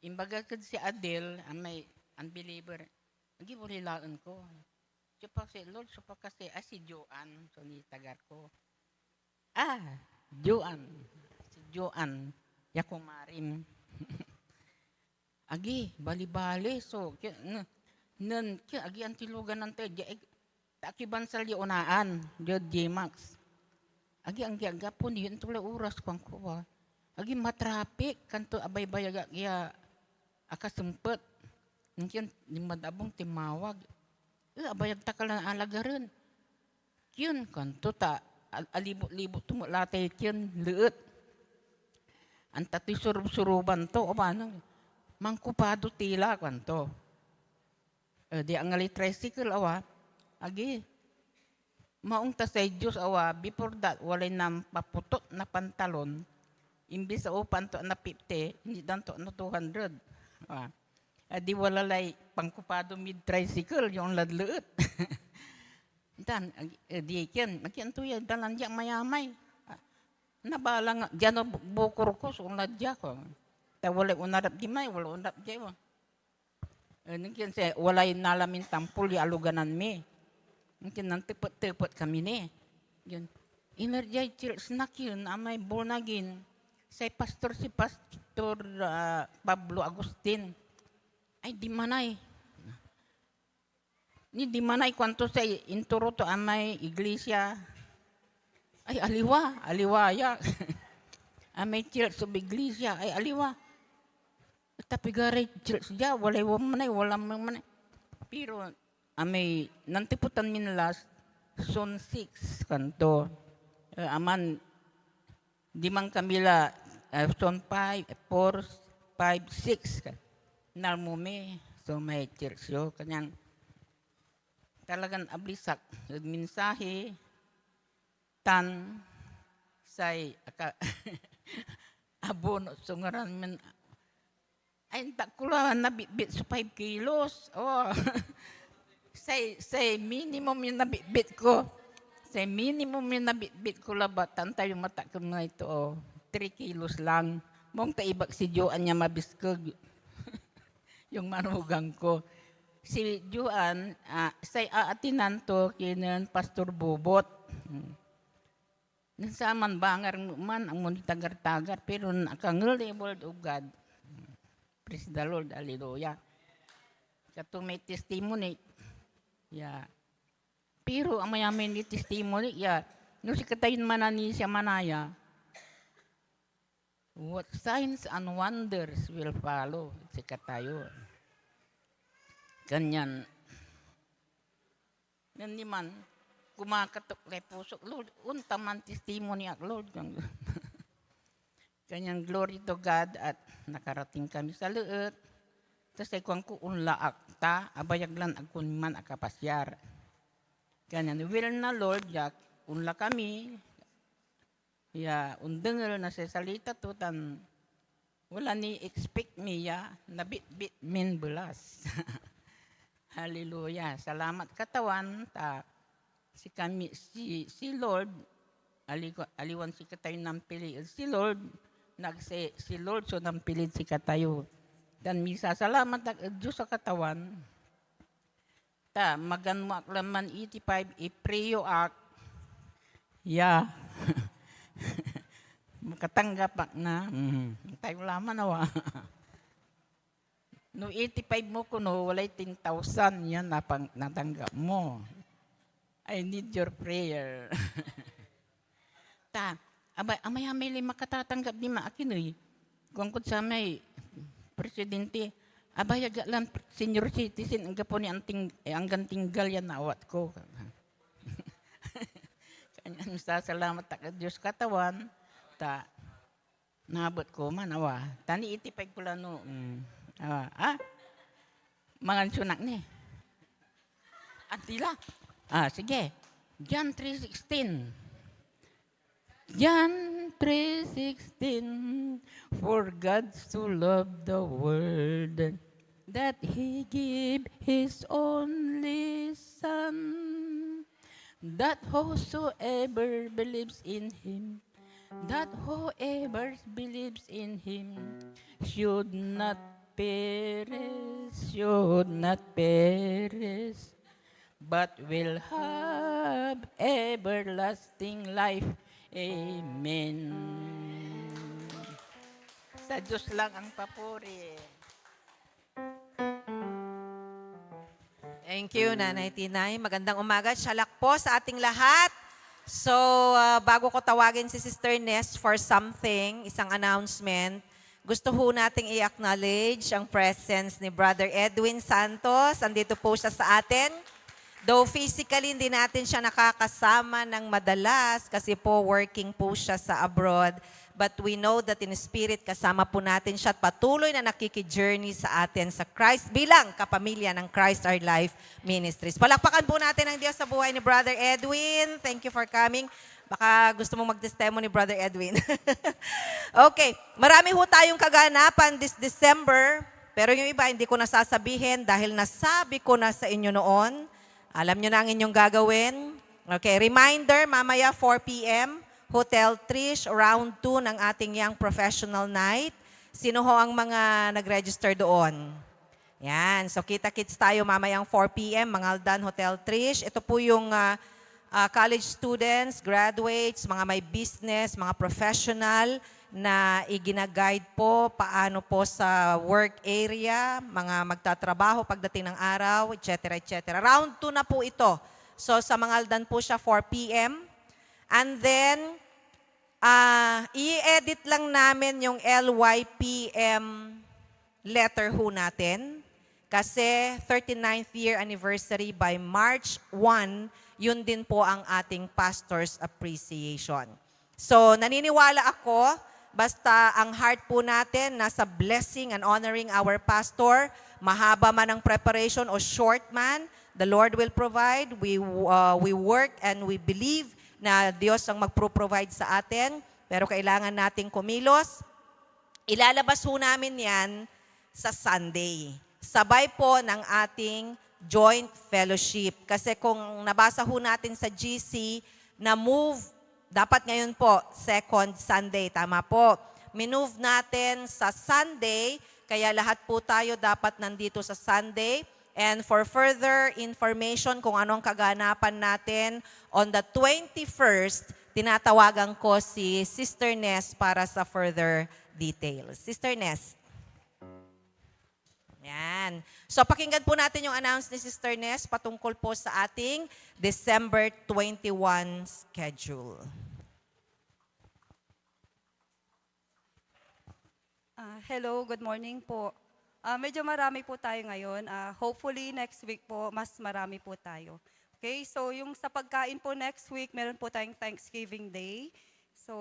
Imbaga kad si Adele, may unbeliever. Agi bulilaan ko. So pa si Lord, so pa kasi si Joan, so ni tagar ko. Joan. Si Joan, yakong marim. Agi, bali-bali. So, agi ang tilugan ng tayo. Takiban sa lionaan, J-Max. Agi ang gagapon, yun tula oras kong kuha. Agi matrapik, kanto abay-bayaga kaya akasempet. Nandiyan, madabong timawag. Abayag takalan alaga rin. Yun, kanto ta, alibot-libot tumulatay yun, leut. Ang tato'y suruban to, o paano? Mangkupado tila, kanto. Di ang ngali tricycle, awa. Agi, maong tasay Diyos, awa, before that, walay nang paputot na pantalon, imbis sa upan to na 50, hindi dan to na 200. Di walalay pangkupado mid-tricycle, yung ladleut. Dan, di yan, magyan to yan, dalan diyan mayamay. Nabala nga, diyan bukor ko, so ladya ko. Ta walay unarap di may, wala unarap di mo. Nangkin sa walay nalamin tampul, aluganan mi. Nangkin nang tepot-tepot kami ni. Yun. Inerjay church na yun, amay born-again. Si Pastor Pablo Agustin. Ay, di manay. Ni di manay kwanto sa inturo to amay iglesia. Ay, aliwaya. Amay church of iglesia, ay aliwa. Tapi gari church dia, walay walang manay. Pero, amay, nantiputan min last, son 6 kanto. Aman, di man kamila, son 5, 4, 5, 6. Nalmumi, so may church yo. Kanyang, talagang ablisak. Mensahe, tan, say, abono, sungaran man. Ay, tak kula nabitbit sa 5 kilos. Oh. say minimum yung nabitbit ko. Say minimum yung nabitbit ko labat. Tantay yung mata ko na ito. Oh. 3 kilos lang. Mong taibak si Joan niya mabiskag. Yung manugang ko. Si Joan, say aatinan to kinan Pastor Bobot. Nasaman bangar man ang muni tagar-tagar pero nakangel the word of God. Praise the Lord, hallelujah. Katong may testimony, pero ang mayamin ni testimony, no si katayin manani siya manaya, what signs and wonders will follow, si katayo. Ganyan. Ganyan man, kumakatok kay pusok, Lord, untaman testimony at Lord. Kanyang glory to God at nakarating kami sa leut. Tapos ay kuwang ko unlaak ta, abayaglan agkun man akapasyar. Kanyan, will na Lord, jak, unla kami. Undengel na sa salita to, tan, wala ni expect niya, nabit-bit min bulas. Hallelujah. Salamat katawan, ta, si Lord, aliwan si katayo ng pili, si Lord, si Lord so nang pilit si katayo. Dan misa salamat ang Diyos sa katawan. Ta magan mo aklaman 85 ipreyo ak. Makatanggap na. Tayo laman awa. No 85 mo kuno walay 10,000 yan natanggap mo. I need your prayer. Ta amay lima makatatanggap di maakinoy. Kung sa may presidente, abayag lang senior citizen, ang gapo ni anggang tinggal yan nawat ko. Kanyang salamat ta Diyos katawan, ta nabot ko man, awa. Tani 85 pula no. Mga sunak ni. Antila. Sige. John 3:16. John 3:16. For God so loved the world that He gave His only Son, that whosoever believes in Him, should not perish, but will have everlasting life. Amen. Sa Diyos lang ang papuri. Thank you, Nanay Tinay. Magandang umaga. Shalak po sa ating lahat. So, bago ko tawagin si Sister Ness for something, isang announcement, gusto ho nating i-acknowledge ang presence ni Brother Edwin Santos. Andito po siya sa atin. Though physically hindi natin siya nakakasama ng madalas kasi po working po siya sa abroad. But we know that in spirit kasama po natin siya at patuloy na nakiki-journey sa atin sa Christ bilang kapamilya ng Christ Our Life Ministries. Palakpakan po natin ang Diyos sa buhay ni Brother Edwin. Thank you for coming. Baka gusto mong mag-testimony, Brother Edwin. Okay, marami ho tayong kaganapan this December, pero yung iba hindi ko nasasabihin dahil nasabi ko na sa inyo noon. Alam nyo na ang inyong gagawin. Okay, reminder, mamaya 4 p.m., Hotel Trish, round 2 ng ating Young Professional Night. Sino ho ang mga nag-register doon? Yan, so kita-kits tayo mamayang 4 p.m., Mangaldan Hotel Trish. Ito po yung college students, graduates, mga may business, mga professional na igina-guide po paano po sa work area, mga magtatrabaho pagdating ng araw, etc. etc. Round 2 na po ito. So sa Mangaldan po siya 4 p.m. And then, i-edit lang namin yung LYPM letter ho natin. Kasi 39th year anniversary by March 1, yun din po ang ating Pastor's Appreciation. So, naniniwala ako, basta ang heart po natin nasa blessing and honoring our pastor, mahaba man ang preparation o short man, the Lord will provide. We work and we believe na Diyos ang magpro-provide sa atin, pero kailangan nating kumilos. Ilalabas ho namin yan sa Sunday. Sabay po ng ating joint fellowship. Kasi kung nabasa ho natin sa GC, na move, dapat ngayon po, second Sunday, tama po. Minove natin sa Sunday, kaya lahat po tayo dapat nandito sa Sunday. And for further information kung anong kaganapan natin, on the 21st, tinatawagan ko si Sister Ness para sa further details. Sister Ness. Yan. So pakinggan po natin yung announce ni Sister Ness patungkol po sa ating December 21 schedule. Hello, good morning po. Medyo marami po tayo ngayon. Hopefully next week po, mas marami po tayo. Okay, so yung sa pagkain po next week, meron po tayong Thanksgiving Day. So,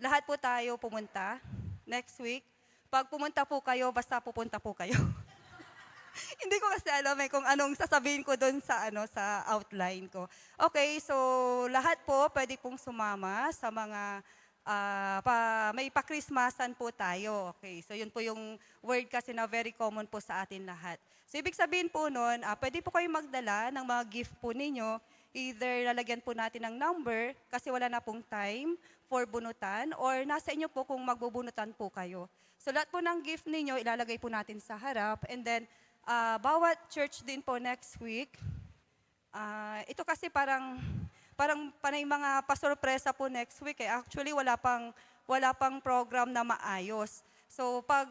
lahat po tayo pumunta next week. Pag pumunta po kayo, basta pupunta po kayo. Hindi ko kasi alam kung anong sasabihin ko doon sa sa outline ko. Okay, so lahat po pwede pong sumama sa mga may pa-Christmasan po tayo. Okay, so yun po yung word kasi na very common po sa atin lahat. So ibig sabihin po nun, pwede po kayong magdala ng mga gift po ninyo. Either lalagyan po natin ng number kasi wala na pong time for bunutan or nasa inyo po kung magbubunutan po kayo. So lahat po ng gift ninyo ilalagay po natin sa harap and then bawat church din po next week, ito kasi parang panay mga pasorpresa po next week. Actually, wala pang program na maayos. So, pag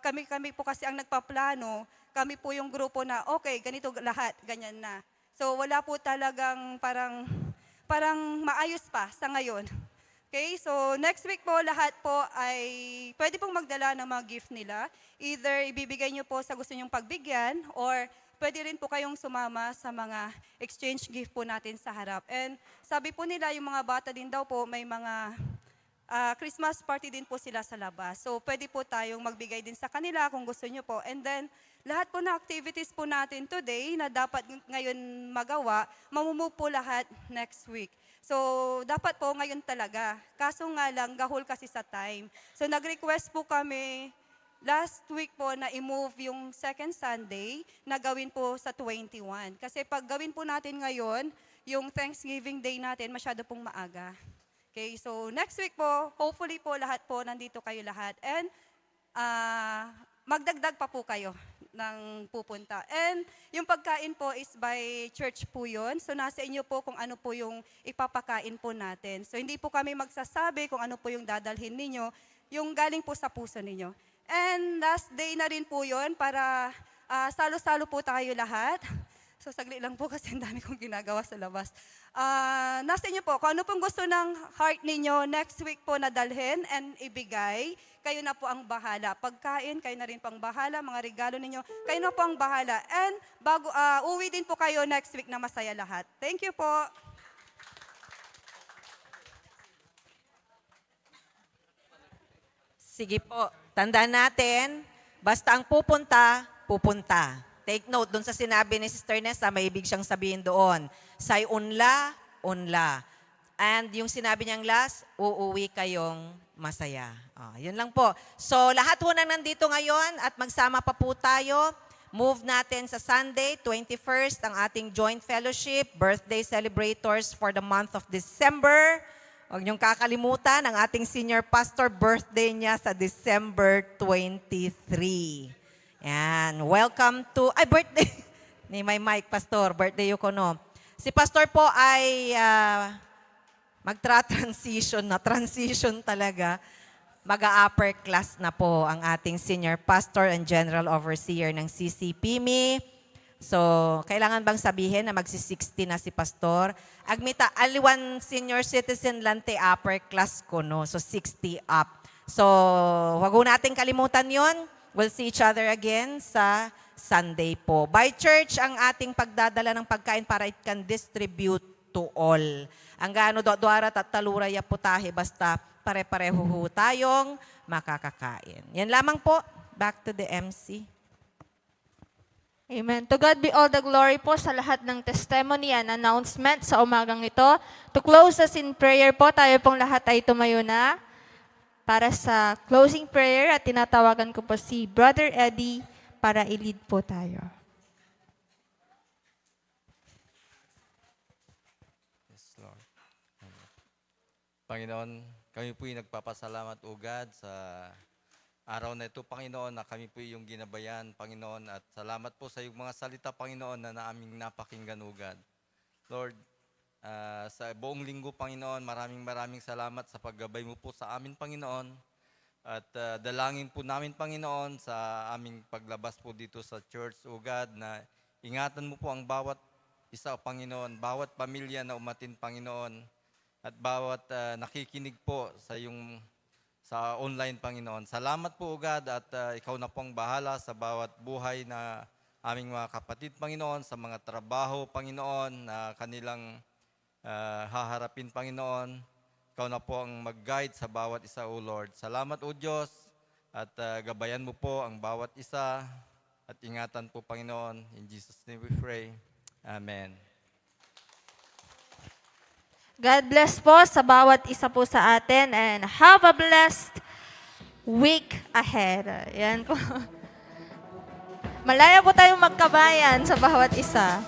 kami po kasi ang nagpaplano, kami po yung grupo na, okay, ganito lahat, ganyan na. So, wala po talagang parang maayos pa sa ngayon. Okay, so next week po, lahat po ay pwede pong magdala ng mga gift nila. Either ibibigay nyo po sa gusto nyong pagbigyan or pwede rin po kayong sumama sa mga exchange gift po natin sa harap. And sabi po nila, yung mga bata din daw po, may mga Christmas party din po sila sa labas. So pwede po tayong magbigay din sa kanila kung gusto nyo po. And then, lahat po na activities po natin today na dapat ngayon magawa, mamumove po lahat next week. So, dapat po ngayon talaga. Kaso nga lang, gahol kasi sa time. So, nag-request po kami last week po na i-move yung second Sunday na gawin po sa 21. Kasi pag gawin po natin ngayon, yung Thanksgiving Day natin, masyado pong maaga. Okay, so next week po, hopefully po lahat po, nandito kayo lahat. And magdagdag pa po kayo ng pupunta. And yung pagkain po is by church po yun. So nasa inyo po kung ano po yung ipapakain po natin. So hindi po kami magsasabi kung ano po yung dadalhin ninyo, yung galing po sa puso ninyo. And last day na rin po yun para salo-salo po tayo lahat. So saglit lang po kasi ang dami kong ginagawa sa labas. Nasa inyo po, kung ano pong gusto ng heart ninyo, next week po nadalhin and ibigay, kayo na po ang bahala. Pagkain, kayo na rin pang bahala. Mga regalo ninyo, kayo na po ang bahala. And bago, uwi din po kayo next week na masaya lahat. Thank you po. Sige po, tandaan natin, basta ang pupunta, pupunta. Take note, dun sa sinabi ni Sister Nessa, may ibig siyang sabihin doon. Say unla, unla. And yung sinabi niyang last, uuwi kayong masaya. Yun lang po. So lahat ho na nandito ngayon at magsama pa po tayo. Move natin sa Sunday, 21st, ang ating joint fellowship, birthday celebrators for the month of December. Huwag niyong kakalimutan, ang ating senior pastor, birthday niya sa December 23. Yan. Welcome to, birthday ni my Mike, Pastor. Birthday ko, no. Si Pastor po ay magtra-transition na. Transition talaga. Mag-a-upper class na po ang ating Senior Pastor and General Overseer ng CCPMI. So, kailangan bang sabihin na magsi-60 na si Pastor? Agmita, aliwan senior citizen lante upper class ko, no? So, 60 up. So, wag ho natin kalimutan yon. We'll see each other again sa Sunday po. By church, ang ating pagdadala ng pagkain para it can distribute to all. Ang gaano doara at taluraya putahe, basta pare-pareho ho tayong makakakain. Yan lamang po. Back to the MC. Amen. To God be all the glory po sa lahat ng testimony and announcement sa umagang ito. To close us in prayer po, tayo pong lahat ay tumayo na para sa closing prayer at tinatawagan ko po si Brother Eddie para i-lead po tayo. Yes, Lord. Panginoon, kami po yung nagpapasalamat, O God, sa araw na ito, Panginoon, na kami po yung ginabayan, Panginoon, at salamat po sa iyong mga salita, Panginoon, na aming napakinggan, O God. Lord, sa buong linggo, Panginoon, maraming salamat sa paggabay mo po sa amin, Panginoon. At dalangin po namin, Panginoon, sa aming paglabas po dito sa church, O God, na ingatan mo po ang bawat isa, Panginoon, bawat pamilya na umatin, Panginoon, at bawat nakikinig po sa online, Panginoon. Salamat po, O God, at ikaw na po ang bahala sa bawat buhay na aming mga kapatid, Panginoon, sa mga trabaho, Panginoon, na kanilang haharapin, Panginoon. Ikaw na po ang mag-guide sa bawat isa, O Lord. Salamat, O Diyos, at gabayan mo po ang bawat isa at ingatan po, Panginoon. In Jesus' name we pray. Amen. God bless po sa bawat isa po sa atin and have a blessed week ahead. Yan po. Malaya po tayong magkabayan sa bawat isa.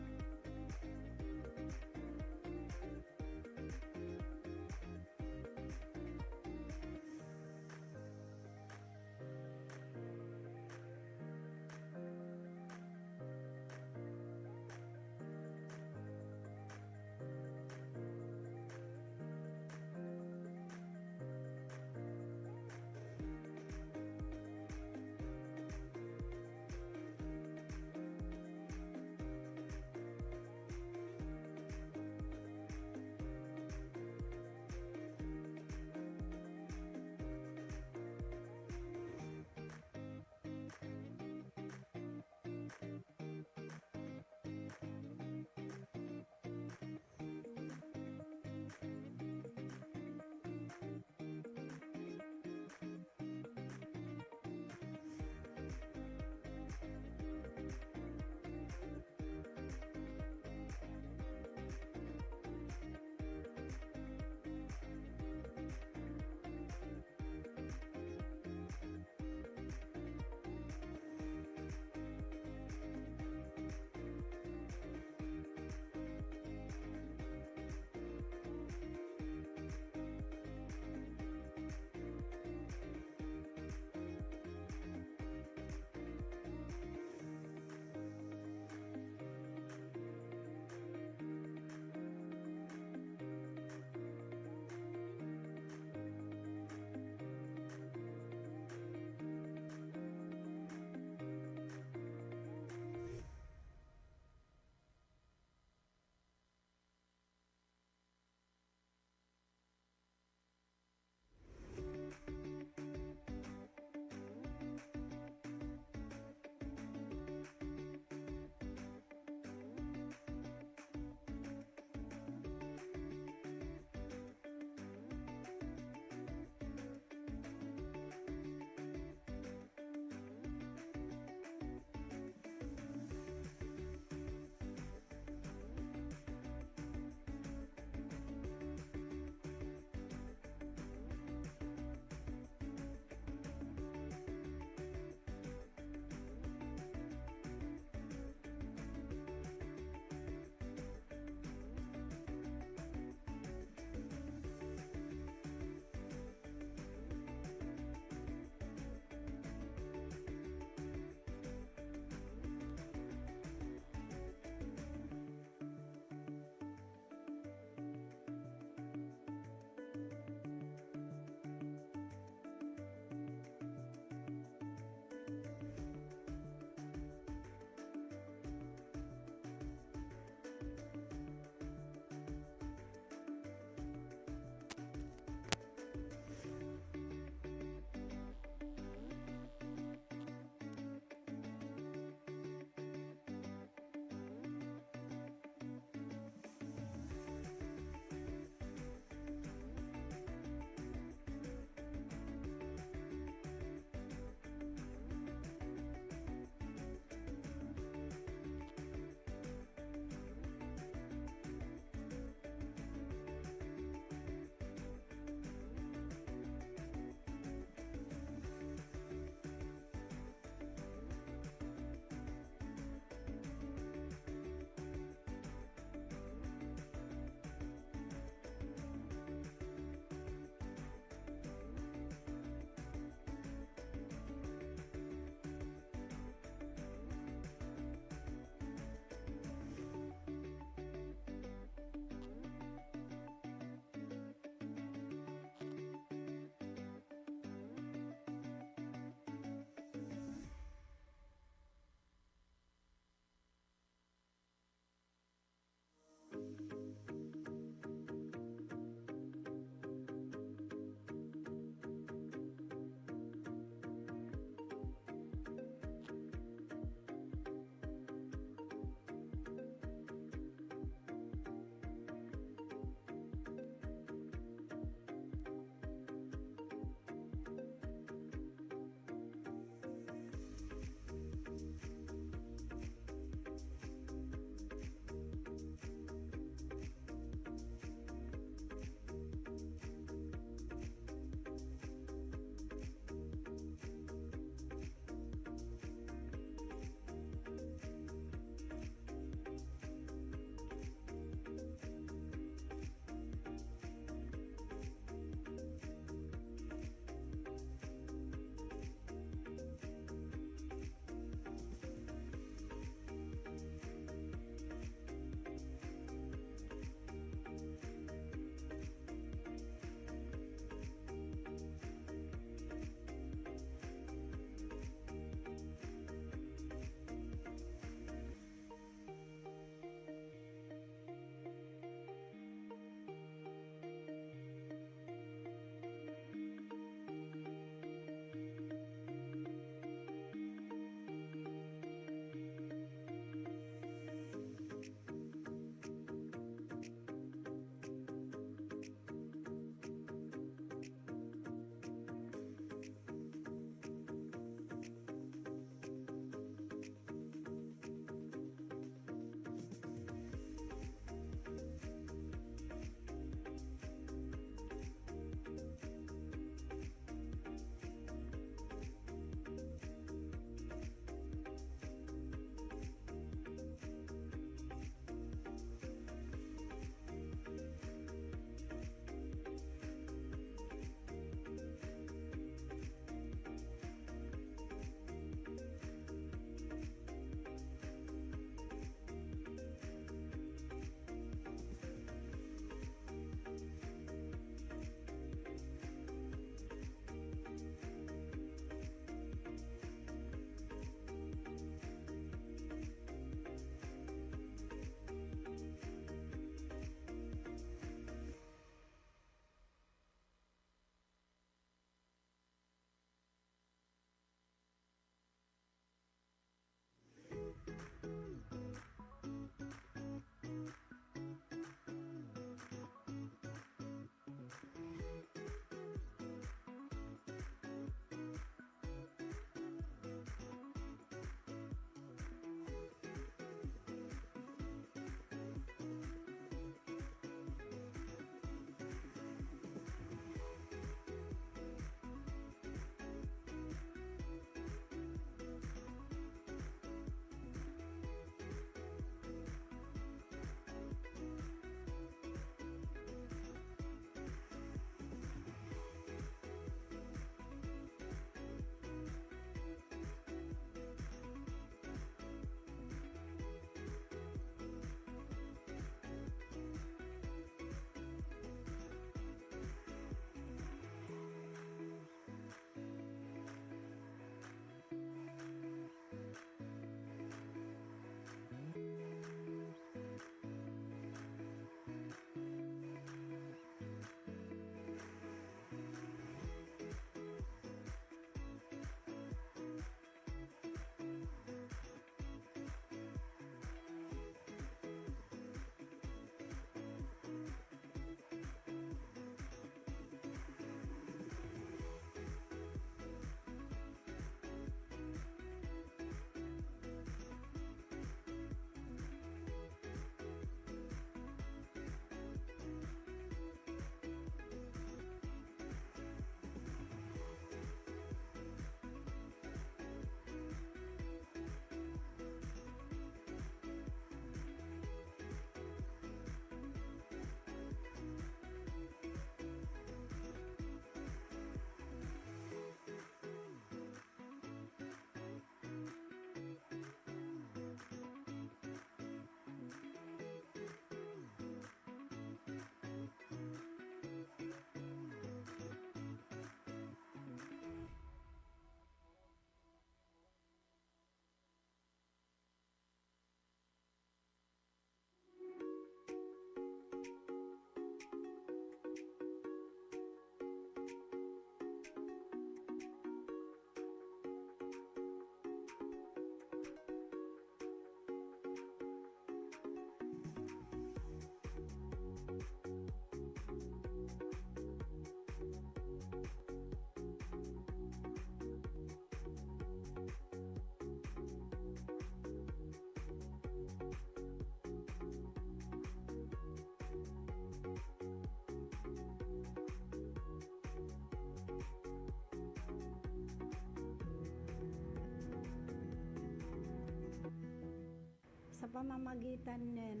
pamamagitan ng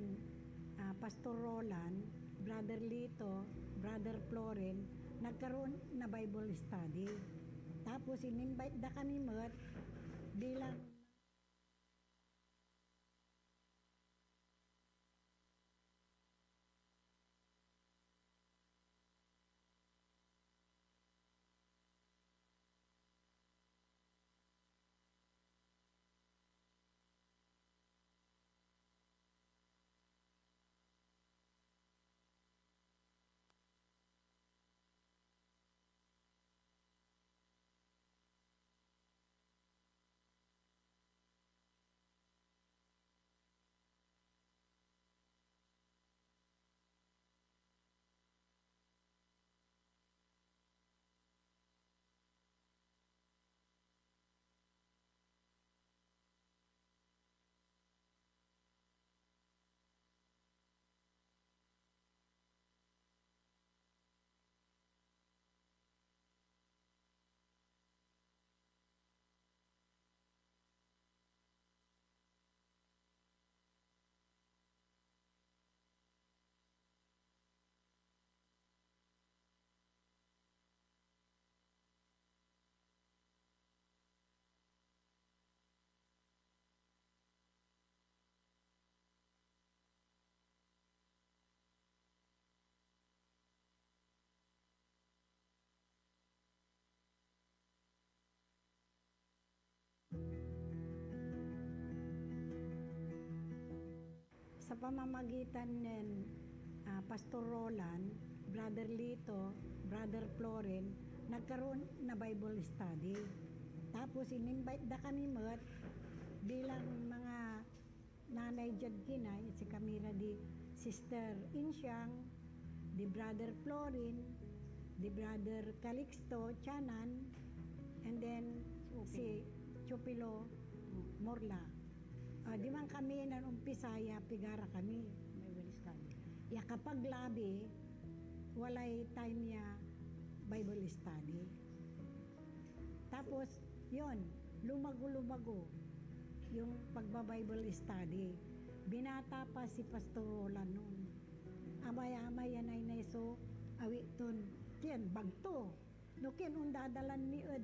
Pastor Roland, Brother Lito, Brother Floren, nagkaroon na Bible study. Tapos in-invite na kami bilang sa pamamagitan ng Pastor Roland, Brother Lito, Brother Floren, nagkaroon na Bible study. Tapos in-invite na kami bilang mga nanay dyan kinay, si Camila di Sister Insyang, di Brother Florin, di Brother Calixto Chanan, and then si Chupilo Morla. Di man kami nan umpisaya, pigara kami. Bible study. Ya kapag labi, walay time niya Bible study. Tapos, yon lumago-lumago yung pagba-Bible study. Binata pa si Pastor Roland noon. Amay-amay yan ay naiso, awiton, kiyan, bagto. No kiyan, undadalan ni Ed.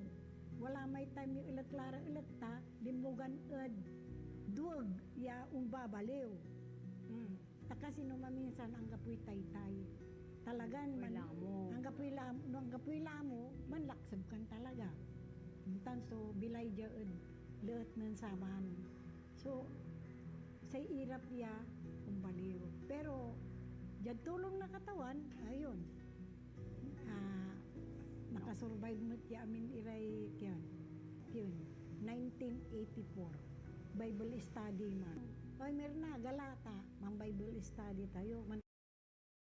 Wala may time yung ilat-lara ilat-ta, limugan Ed. Duwag, ya umbabaliw. Kasi no maminsan, ang gapoy tay-tay. Talagan, ang gapoy lamo, manlaksab kan talaga. So, bilay dyan, leot ng saman. So, sa irap ya, umbaliw. Pero, dyan tulong na katawan, ayun. Nakasurvive mo ti amin iray, yun, 1984. Bible study man. Oy, meron na, Galata, mang Bible study tayo.